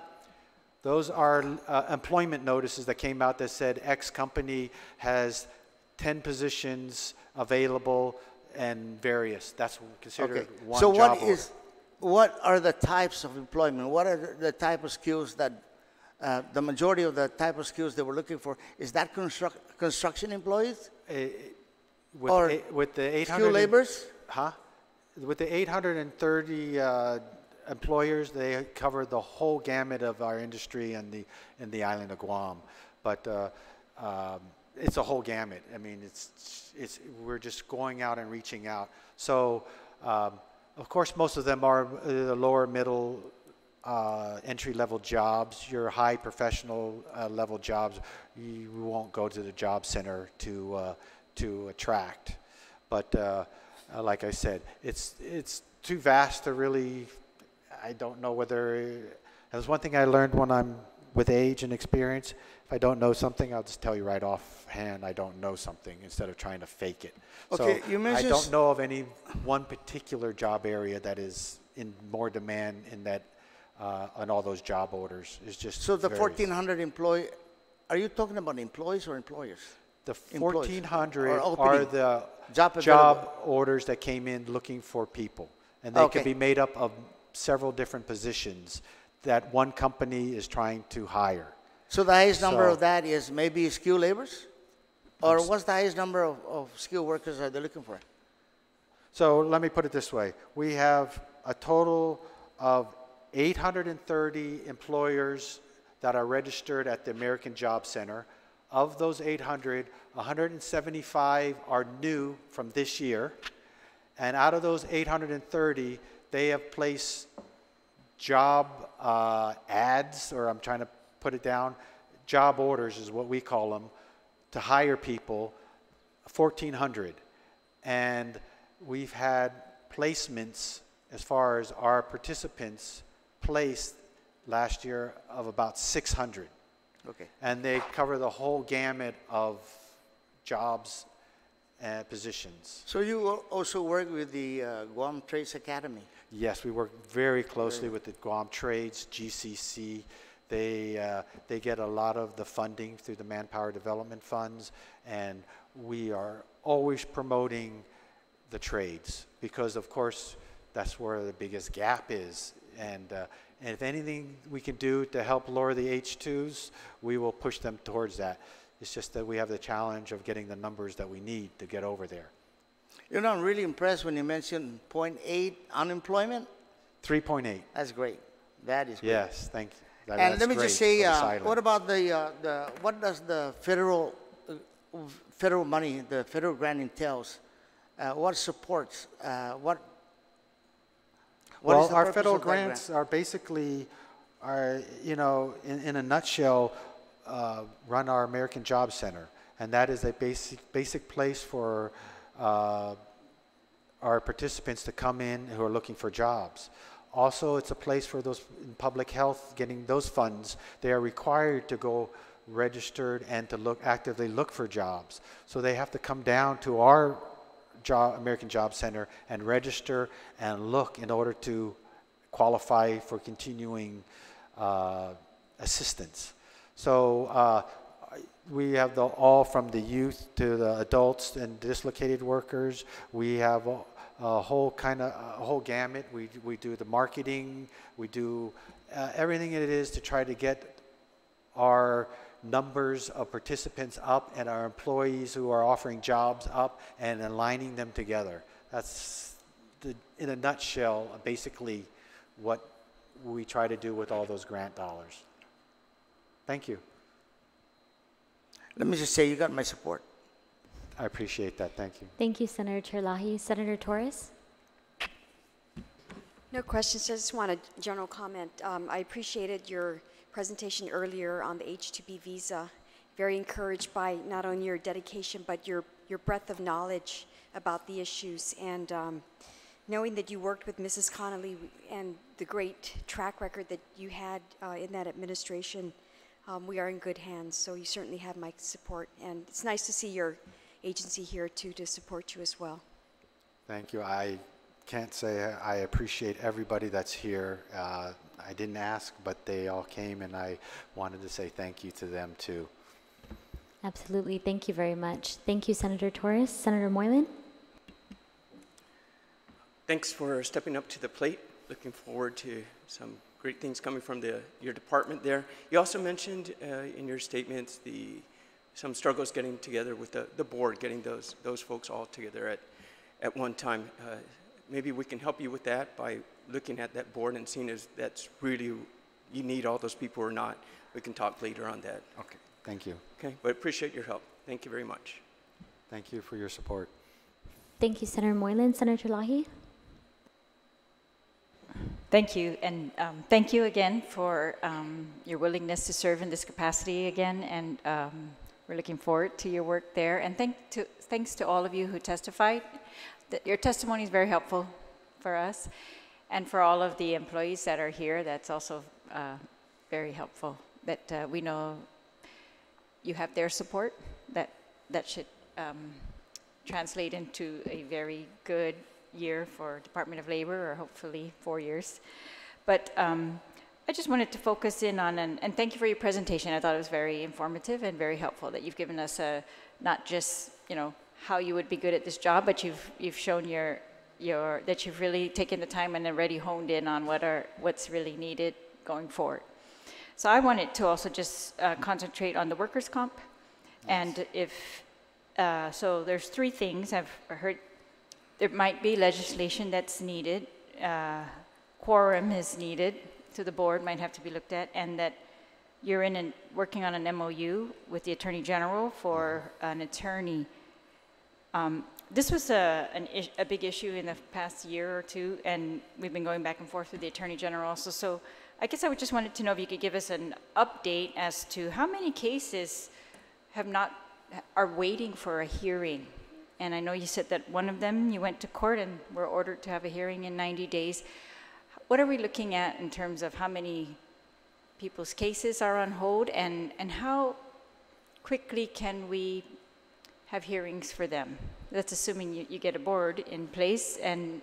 Those are employment notices that came out that said X company has 10 positions available and various. That's considered one so job order. What are the types of employment? What are the type of skills that the majority of the type of skills they were looking for? Is that construction employees? With the 800 skilled laborers? With the 830 employers, they cover the whole gamut of our industry in the island of Guam. But it's a whole gamut. I mean, we're just going out and reaching out. So, of course, most of them are the lower middle entry-level jobs. Your high professional level jobs, we won't go to the job center to attract. But like I said, it's too vast to really. I don't know whether. There's one thing I learned when I'm with age and experience. If I don't know something, I'll just tell you right offhand I don't know something instead of trying to fake it. Okay, so you mentioned I don't know of any one particular job area that is in more demand in that on all those job orders. It's just so the varies. 1,400 employee. Are you talking about employees or employers? The 1,400 Or are the job orders that came in looking for people, and they could be made up of several different positions that one company is trying to hire. So the highest number of that is maybe skilled laborers? Or what's the highest number of skilled workers are they looking for? So let me put it this way. We have a total of 830 employers that are registered at the American Job Center. Of those 800, 175 are new from this year. And out of those 830, they have placed job ads, or I'm trying to put it down, job orders is what we call them, to hire people, 1,400. And we've had placements as far as our participants placed last year of about 600. Okay. And they cover the whole gamut of jobs and positions. So you also work with the Guam Trades Academy? Yes, we work very closely with the Guam Trades, GCC. They get a lot of the funding through the Manpower Development Funds, and we are always promoting the trades because, of course, that's where the biggest gap is. And if anything we can do to help lower the H2s, we will push them towards that. It's just that we have the challenge of getting the numbers that we need to get over there. You know, I'm really impressed when you mentioned 0.8 unemployment. 3.8. That's great. That is great. Yes, thank you. And let me just say, what about what does the federal money, the federal grant entails? What supports? What well, is the our purpose federal of that grants are basically, in a nutshell, run our American Job Center, and that is a basic place for our our participants to come in who are looking for jobs. Also, it's a place for those in public health getting those funds. They are required to go registered and to actively look for jobs. So they have to come down to our American Job Center and register and look in order to qualify for continuing assistance. So we have all from the youth to the adults and dislocated workers. We have a whole gamut. We do the marketing. We do everything it is to try to get our numbers of participants up and our employees who are offering jobs up and aligning them together. That's, in a nutshell, basically what we try to do with all those grant dollars. Thank you. Let me just say you got my support. I appreciate that. Thank you. Thank you, Senator Terlahi. Senator Torres? No questions. I just want a general comment. I appreciated your presentation earlier on the H-2B visa. Very encouraged by not only your dedication, but your breadth of knowledge about the issues. And knowing that you worked with Mrs. Connolly and the great track record that you had in that administration, we are in good hands. So you certainly have my support. And it's nice to see your agency here, too, to support you as well. Thank you. I can't say I appreciate everybody that's here. I didn't ask, but they all came, and I wanted to say thank you to them, too. Absolutely. Thank you very much. Thank you, Senator Torres. Senator Moylan? Thanks for stepping up to the plate. Looking forward to some great things coming from your department there. You also mentioned in your statements some struggles getting together with the board, getting those folks all together at one time. Maybe we can help you with that by looking at that board and seeing if that's really, you need all those people or not. We can talk later on that. Okay, thank you. Okay, but appreciate your help. Thank you very much. Thank you for your support. Thank you, Senator Moylan. Senator Terlahi? Thank you, and thank you again for your willingness to serve in this capacity again, and we're looking forward to your work there. And thanks to all of you who testified. Your testimony is very helpful for us, and for all of the employees that are here, that's also very helpful, that we know you have their support. That should translate into a very good year for Department of Labor, or hopefully 4 years. But I just wanted to focus in on, and thank you for your presentation. I thought it was very informative and very helpful, that you've given us not just, how you would be good at this job, but you've shown that you've really taken the time and already honed in on what's really needed going forward. So I wanted to also just concentrate on the workers' comp. Yes. And so there's 3 things I've heard. There might be legislation that's needed, quorum is needed, so the board might have to be looked at, and that you're working on an MOU with the Attorney General for an attorney. This was a big issue in the past year or 2, and we've been going back and forth with the Attorney General also. So I guess I just wanted to know if you could give us an update as to how many cases are waiting for a hearing. And I know you said that one of them, you went to court and were ordered to have a hearing in 90 days. What are we looking at in terms of how many people's cases are on hold, and how quickly can we have hearings for them? That's assuming you get a board in place, and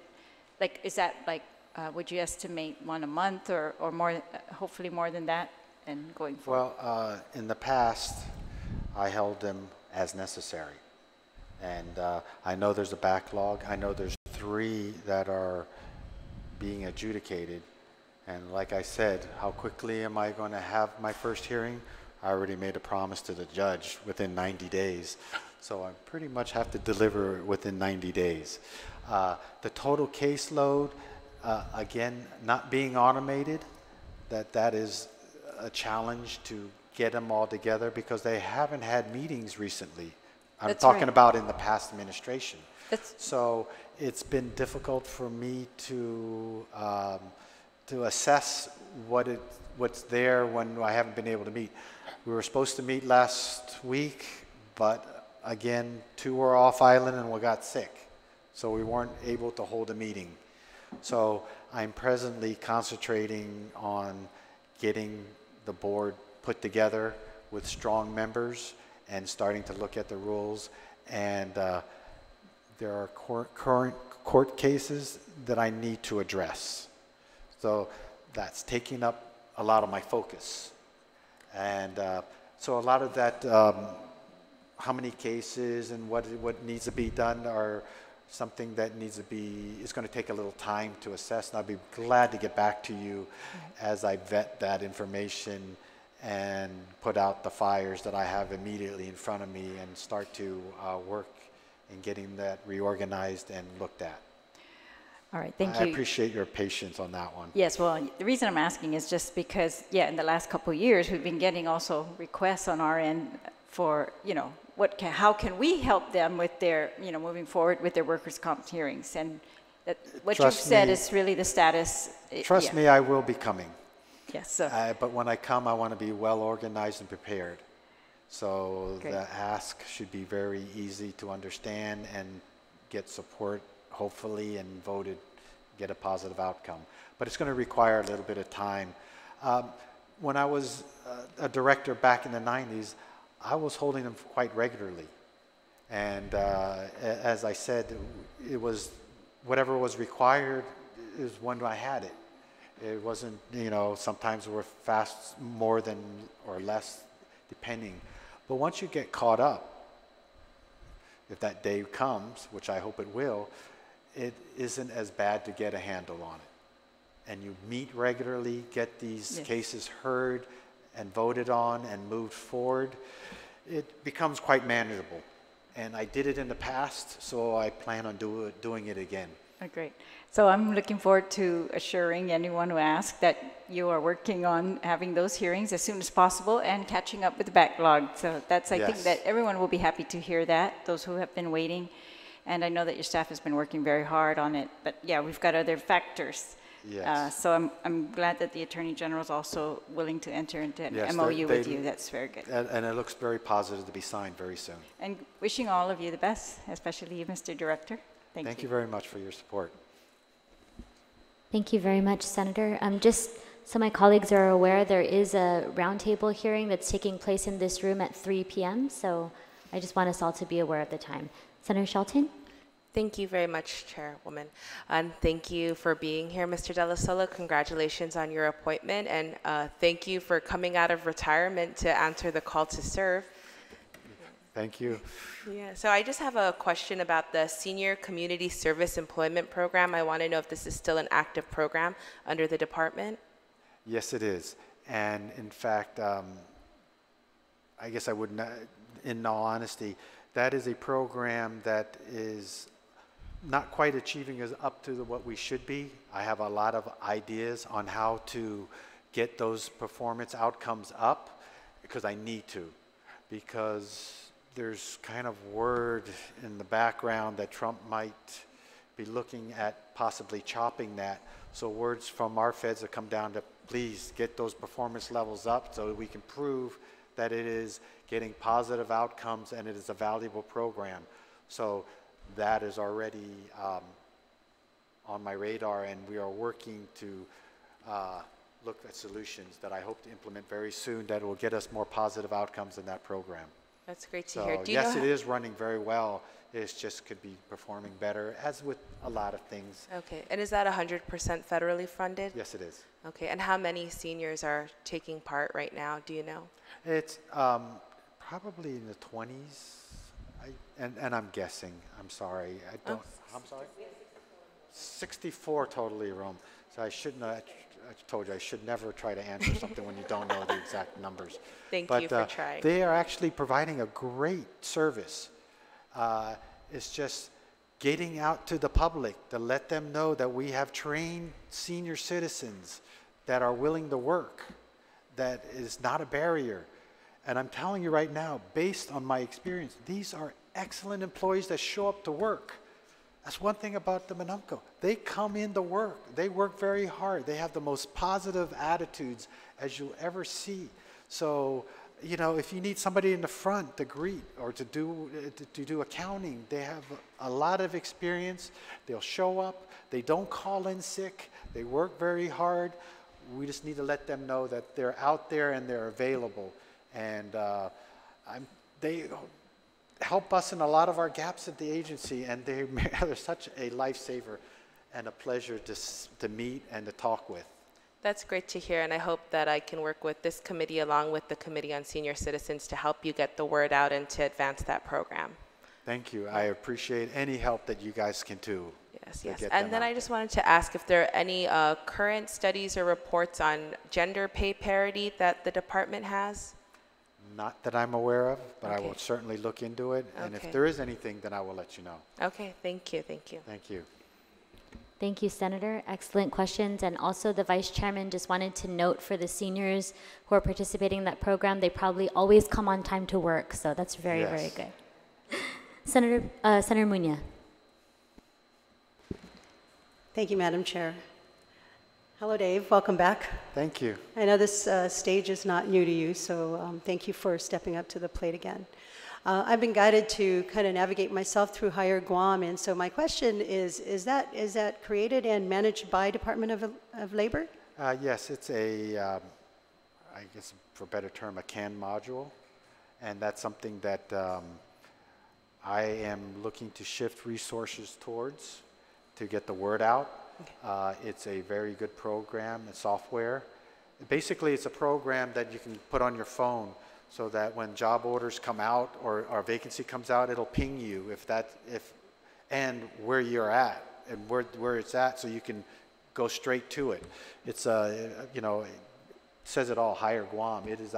is that would you estimate 1 a month or more, hopefully more than that, and going forward? Well, in the past, I held them as necessary. And I know there's a backlog. I know there's 3 that are being adjudicated. And like I said, how quickly am I going to have my first hearing? I already made a promise to the judge within 90 days. So I pretty much have to deliver within 90 days. The total caseload, again, not being automated, that is a challenge to get them all together, because they haven't had meetings recently. I'm talking about in the past administration. So it's been difficult for me to assess what's there when I haven't been able to meet. We were supposed to meet last week, but again, 2 were off island and we got sick. so we weren't able to hold a meeting. So I'm presently concentrating on getting the board put together with strong members and starting to look at the rules. And there are current court cases that I need to address. So that's taking up a lot of my focus. And so a lot of that, how many cases and what needs to be done are something that is going to take a little time to assess, and I'll be glad to get back to you as I vet that information and put out the fires that I have immediately in front of me and start to work in getting that reorganized and looked at. All right, thank you. I appreciate your patience on that one. Yes, well, the reason I'm asking is just because, yeah, in the last couple of years, we've been getting also requests on our end for, how can we help them with their, moving forward with their workers' comp hearings? And that what you've said is really the status. Trust me, I will be coming. Yes. So. But when I come, I want to be well organized and prepared. So Great. the ask should be very easy to understand and get support, hopefully, and voted, get a positive outcome. But it's going to require a little bit of time. When I was a director back in the 90s, I was holding them quite regularly. And as I said, it was whatever was required is when I had it. It wasn't, sometimes we're fast more than or less, depending. But once you get caught up, if that day comes, which I hope it will, it isn't as bad to get a handle on it. And you meet regularly, get these cases heard and voted on and moved forward, it becomes quite manageable. And I did it in the past, so I plan on doing it again. Oh, great. So I'm looking forward to assuring anyone who asks that you are working on having those hearings as soon as possible and catching up with the backlog. So that's, I think that everyone will be happy to hear that, those who have been waiting. And I know that your staff has been working very hard on it. But yeah, we've got other factors. Yes. So I'm glad that the Attorney General is also willing to enter into an MOU with you. That's very good. And it looks very positive to be signed very soon. And wishing all of you the best, especially you, Mr. Director. Thank you very much for your support. Thank you very much, Senator. Just so my colleagues are aware, there is a roundtable hearing that's taking place in this room at 3 p.m. So I just want us all to be aware of the time. Senator Shelton? Thank you very much, Chairwoman. And thank you for being here, Mr. Della Sola. Congratulations on your appointment. And thank you for coming out of retirement to answer the call to serve. Thank you. Yeah, so I just have a question about the Senior Community Service Employment Program. I want to know if this is still an active program under the department. Yes, it is. And in fact, I guess I would not, in all honesty, that is a program that is not quite achieving us up to what we should be. I have a lot of ideas on how to get those performance outcomes up because I need to. Because there's kind of word in the background that Trump might be looking at possibly chopping that. So words from our feds have come down to please get those performance levels up so that we can prove that it is getting positive outcomes and it is a valuable program. So that is already on my radar, and we are working to look at solutions that I hope to implement very soon that will get us more positive outcomes in that program. That's great to hear. Do you yes, know it is running very well. It just could be performing better, as with a lot of things. Okay, and is that 100% federally funded? Yes, it is. Okay, and how many seniors are taking part right now? Do you know? It's probably in the 20s, and I'm guessing. I'm sorry. I don't. I'm sorry. 64 totally, Rome. So I shouldn't. I told you I should never try to answer something when you don't know the exact numbers. Thank you for trying. They are actually providing a great service. It's just getting out to the public to let them know that we have trained senior citizens that are willing to work. That is not a barrier. And I'm telling you right now, based on my experience, these are excellent employees that show up to work. That's one thing about the Manunco. They come in to work. They work very hard. They have the most positive attitudes as you'll ever see. So you know, if you need somebody in the front to greet or to do accounting, they have a lot of experience. They'll show up. They don't call in sick. They work very hard. We just need to let them know that they're out there and they're available. And they help us in a lot of our gaps at the agency, and they're such a lifesaver and a pleasure to meet and to talk with. That's great to hear, and I hope that I can work with this committee along with the Committee on Senior Citizens to help you get the word out and to advance that program. Thank you. I appreciate any help that you guys can do. Yes, yes. And then I just wanted to ask if there are any current studies or reports on gender pay parity that the department has? Not that I'm aware of, but Okay. I will certainly look into it. And Okay. if there is anything, then I will let you know. Okay, thank you, thank you. Thank you. Thank you, Senator. Excellent questions. And also the Vice Chairman just wanted to note for the seniors who are participating in that program, they probably always come on time to work. So that's very, very Yes. good. Senator Muña. Thank you, Madam Chair. Hello, Dave. Welcome back. Thank you. I know this stage is not new to you, so thank you for stepping up to the plate again. I've been guided to kind of navigate myself through Hire Guam, and so my question is that created and managed by Department of Labor? Yes, it's a, I guess for a better term, a CAN module. And that's something that I am looking to shift resources towards to get the word out. Okay. It's a very good program, a software. Basically, it's a program that you can put on your phone so that when job orders come out or a vacancy comes out, it'll ping you and where you're at and where it's at, so you can go straight to it. It's you know, it says it all, Hire Guam. It is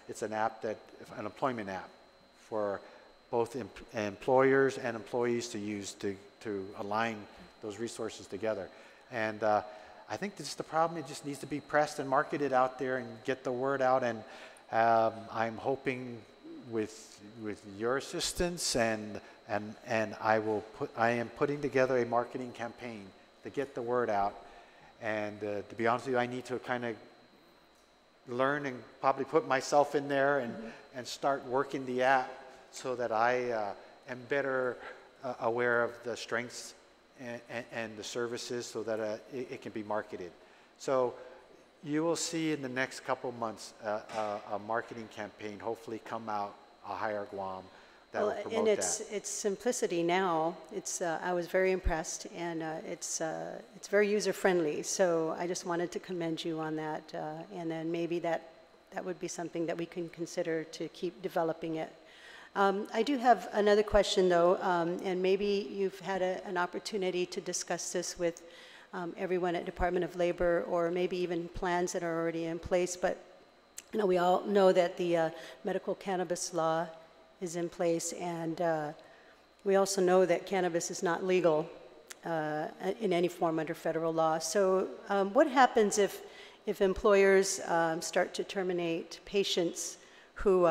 it's an app an employment app for both employers and employees to use to align those resources together. And I think this is the problem. It just needs to be pressed and marketed out there and get the word out. And I'm hoping with your assistance and I am putting together a marketing campaign to get the word out. And to be honest with you, I need to kind of learn and probably put myself in there and start working the app so that I am better aware of the strengths and the services so that it can be marketed. So you will see in the next couple months a marketing campaign hopefully come out, a Hire Guam, that will promote and that. its simplicity now, I was very impressed, and it's very user-friendly. So I just wanted to commend you on that, and then maybe that would be something that we can consider to keep developing it. I do have another question, though, and maybe you've had an opportunity to discuss this with everyone at Department of Labor, or maybe even plans that are already in place. But you know, we all know that the medical cannabis law is in place, and we also know that cannabis is not legal in any form under federal law. So what happens if employers start to terminate patients who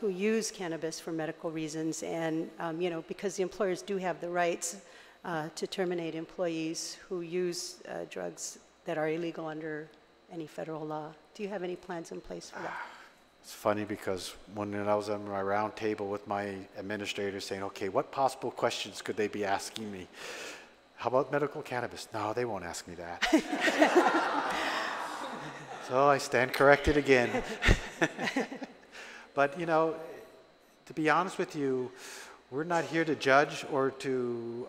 use cannabis for medical reasons, and you know, because the employers do have the rights to terminate employees who use drugs that are illegal under any federal law? Do you have any plans in place for that? It's funny because when I was on my round table with my administrator saying, okay, what possible questions could they be asking me? How about medical cannabis? No, they won't ask me that. So I stand corrected again. But, you know, to be honest with you, we're not here to judge or to,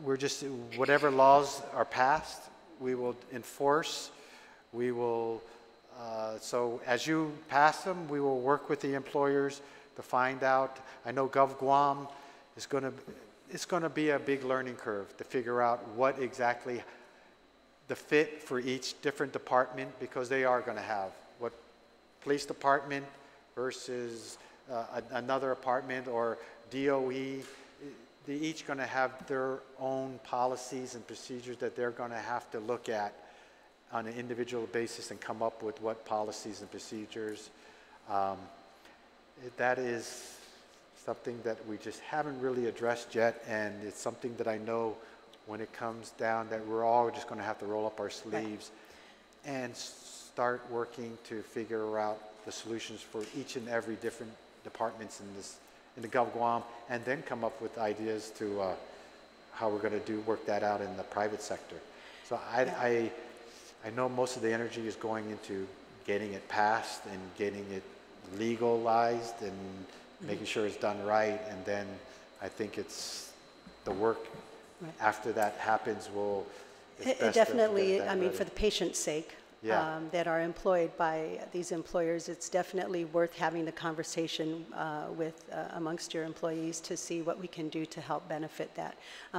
we're just, whatever laws are passed, we will enforce. We will, so as you pass them, we will work with the employers to find out. I know Gov Guam is it's going to be a big learning curve to figure out what exactly the fit for each different department, because they are going to have what police department versus another department or DOE. They're each going to have their own policies and procedures that they're going to have to look at on an individual basis and come up with what policies and procedures. That is something that we just haven't really addressed yet, and it's something that I know when it comes down that we're all just going to have to roll up our sleeves and start working to figure out the solutions for each and every different departments in the Gov Guam, and then come up with ideas to how we're going to work that out in the private sector. So I know most of the energy is going into getting it passed and getting it legalized and making sure it's done right, and then I think it's the work after that happens will. It definitely, I mean, for the patient's sake, Yeah. that are employed by these employers, it's definitely worth having the conversation amongst your employees to see what we can do to help benefit that.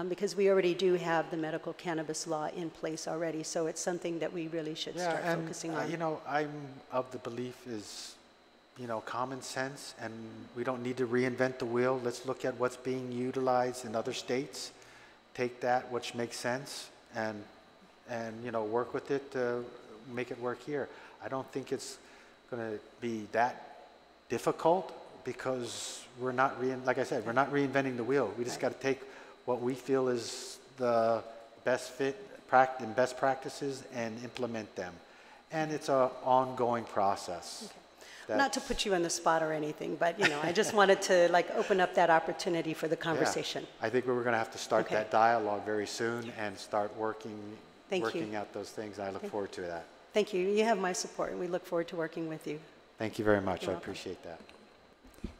Because we already do have the medical cannabis law in place already, so it's something that we really should start focusing on. You know, I'm of the belief is, you know, common sense, and we don't need to reinvent the wheel. Let's look at what's being utilized in other states, take that which makes sense, and you know, work with it to make it work here. I don't think it's going to be that difficult because we're not, like I said, we're not reinventing the wheel. We just got to take what we feel is the best fit and best practices and implement them. And it's an ongoing process. Okay. Not to put you on the spot or anything, but you know, I just wanted to like open up that opportunity for the conversation. Yeah. I think we're going to have to start that dialogue very soon and start working out those things. I look forward to that. Thank you. You have my support, and we look forward to working with you. Thank you very much. I appreciate that.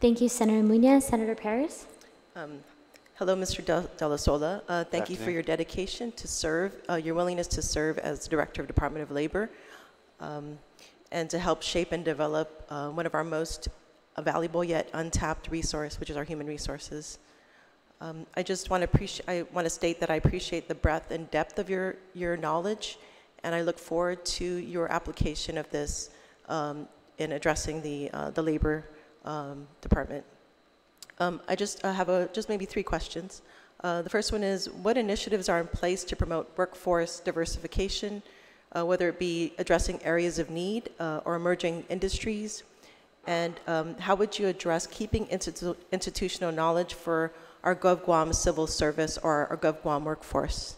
Thank you, Senator Munoz. Senator Perez? Hello, Mr. Della Sola. Thank you for your dedication to serve, your willingness to serve as Director of Department of Labor, and to help shape and develop one of our most valuable yet untapped resource, which is our human resources. I just want to state that I appreciate the breadth and depth of your knowledge, and I look forward to your application of this in addressing the labor department. I just have just maybe 3 questions. The first one is, what initiatives are in place to promote workforce diversification, whether it be addressing areas of need or emerging industries? And how would you address keeping institutional knowledge for our Gov Guam civil service or our Gov Guam workforce?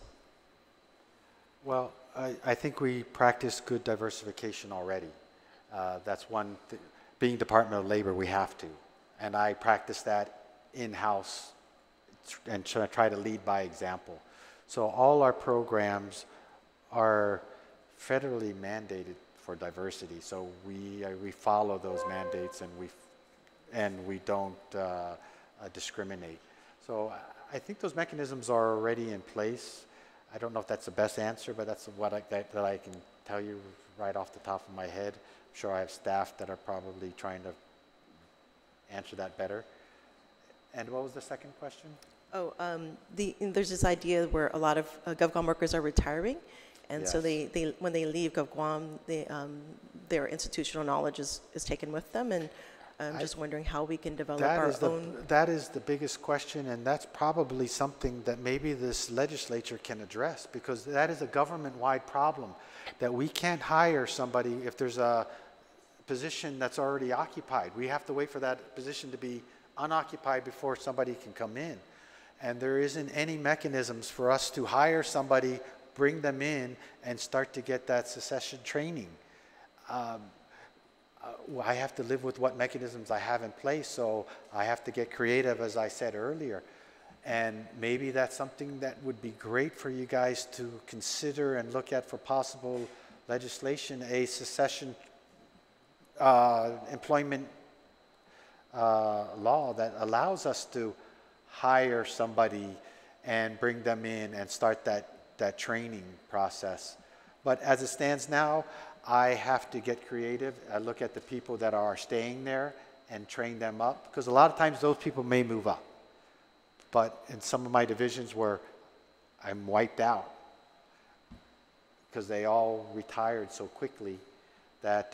Well, I think we practice good diversification already. That's one thing. Being Department of Labor, we have to. And I practice that in-house and try to lead by example. So all our programs are federally mandated for diversity. So we follow those mandates, and we don't discriminate. So I think those mechanisms are already in place. I don't know if that's the best answer, but that's what that I can tell you right off the top of my head. I'm sure I have staff that are probably trying to answer that better. And what was the second question? Oh, there's this idea where a lot of GovGuam workers are retiring, and so when they leave GovGuam, their institutional knowledge is taken with them, and I'm just wondering how we can develop our own. That is the biggest question, and that's probably something that maybe this legislature can address, because that is a government-wide problem, that we can't hire somebody if there's a position that's already occupied. We have to wait for that position to be unoccupied before somebody can come in. And there isn't any mechanisms for us to hire somebody, bring them in, and start to get that succession training. I have to live with what mechanisms I have in place, so I have to get creative, as I said earlier. And maybe that's something that would be great for you guys to consider and look at for possible legislation, a succession employment law that allows us to hire somebody and bring them in and start that training process. But as it stands now, I have to get creative. I look at the people that are staying there and train them up, because a lot of times those people may move up. But in some of my divisions where I'm wiped out because they all retired so quickly that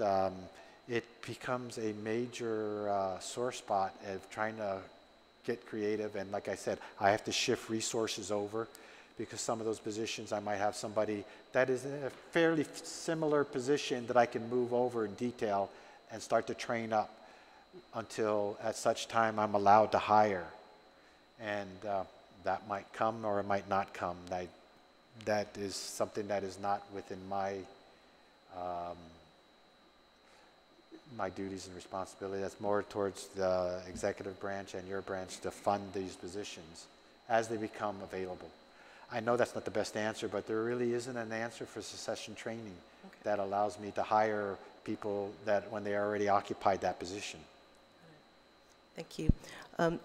it becomes a major sore spot of trying to get creative. And like I said, I have to shift resources over, because some of those positions I might have somebody that is in a fairly similar position that I can move over in detail and start to train up until at such time I'm allowed to hire. And that might come or it might not come. That is something that is not within my my duties and responsibility. That's more towards the executive branch and your branch to fund these positions as they become available. I know that's not the best answer, but there really isn't an answer for succession training that allows me to hire people that when they already occupied that position. Thank you.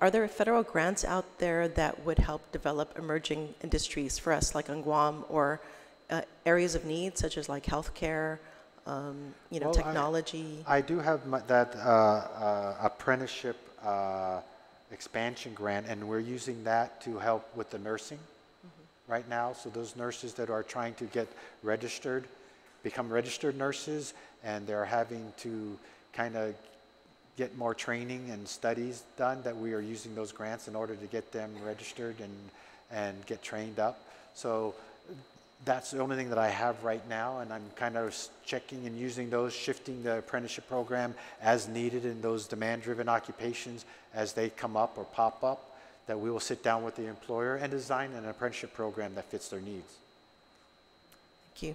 Are there federal grants out there that would help develop emerging industries for us, like on Guam, or areas of need, such as like healthcare, technology? I do have that apprenticeship expansion grant, and we're using that to help with the nursing right now. So those nurses that are trying to get registered, become registered nurses, and they're having to kind of get more training and studies done, that we are using those grants in order to get them registered and get trained up. So that's the only thing that I have right now, and I'm kind of checking and using those, shifting the apprenticeship program as needed in those demand-driven occupations as they come up or pop up, that we will sit down with the employer and design an apprenticeship program that fits their needs. Thank you.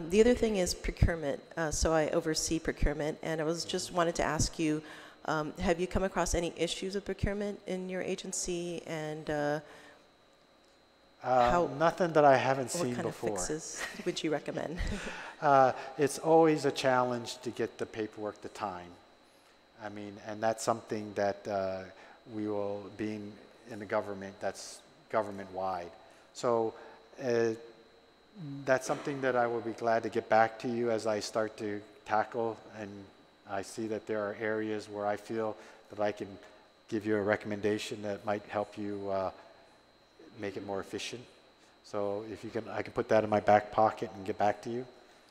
The other thing is procurement. So I oversee procurement, and I was just wanted to ask you, have you come across any issues with procurement in your agency, and nothing that I haven't seen what kind before. of fixes would you recommend? It's always a challenge to get the paperwork to time. I mean, and that's something that we will, being in the government, that's government-wide. So that's something that I will be glad to get back to you as I start to tackle, and I see that there are areas where I feel that I can give you a recommendation that might help you make it more efficient. So if you can, I can put that in my back pocket and get back to you.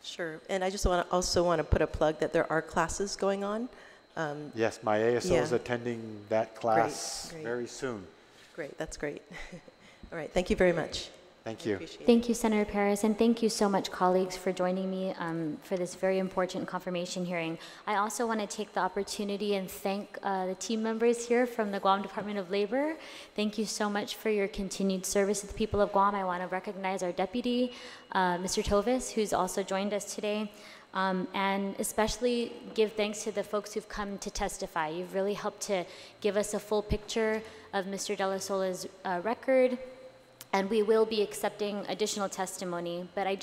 Sure. And I just also want to put a plug that there are classes going on. Yes, my ASO is attending that class very soon. Great, that's great. All right, thank you very much. Thank you. Thank you, Senator Perez, and thank you so much, colleagues, for joining me for this very important confirmation hearing. I also want to take the opportunity and thank the team members here from the Guam Department of Labor. Thank you so much for your continued service to the people of Guam. I want to recognize our deputy, Mr. Tovis, who's also joined us today. And especially give thanks to the folks who've come to testify. You've really helped to give us a full picture of Mr. De La Sola's record, and we will be accepting additional testimony. But I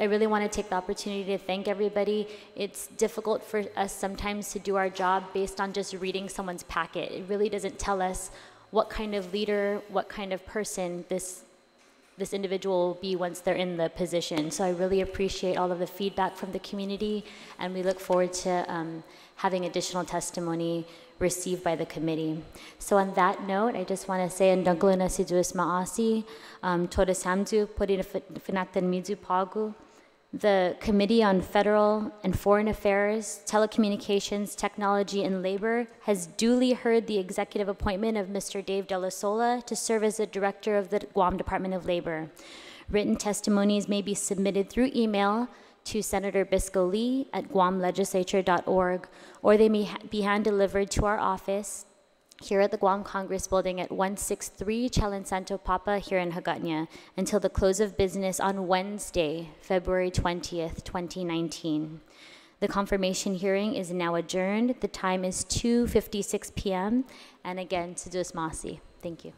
really want to take the opportunity to thank everybody. It's difficult for us sometimes to do our job based on just reading someone's packet. It really doesn't tell us what kind of leader, what kind of person this individual will be once they're in the position. So I really appreciate all of the feedback from the community, and we look forward to having additional testimony received by the committee. So on that note, I just want to say, Ndanglo na si Diyos maasi, Toda Samdu, Puri na Finaktan Mizu Pagu. The Committee on Federal and Foreign Affairs, Telecommunications, Technology, and Labor has duly heard the executive appointment of Mr. Dave De La Sola to serve as the Director of the Guam Department of Labor. Written testimonies may be submitted through email to Senator Biscoe Lee at guamlegislature.org, or they may be hand-delivered to our office here at the Guam Congress Building at 163 Chalan Santo Papa here in Hagåtña until the close of business on Wednesday, February 20th, 2019. The confirmation hearing is now adjourned. The time is 2:56 p.m. And again, to Diyos Masi. Thank you.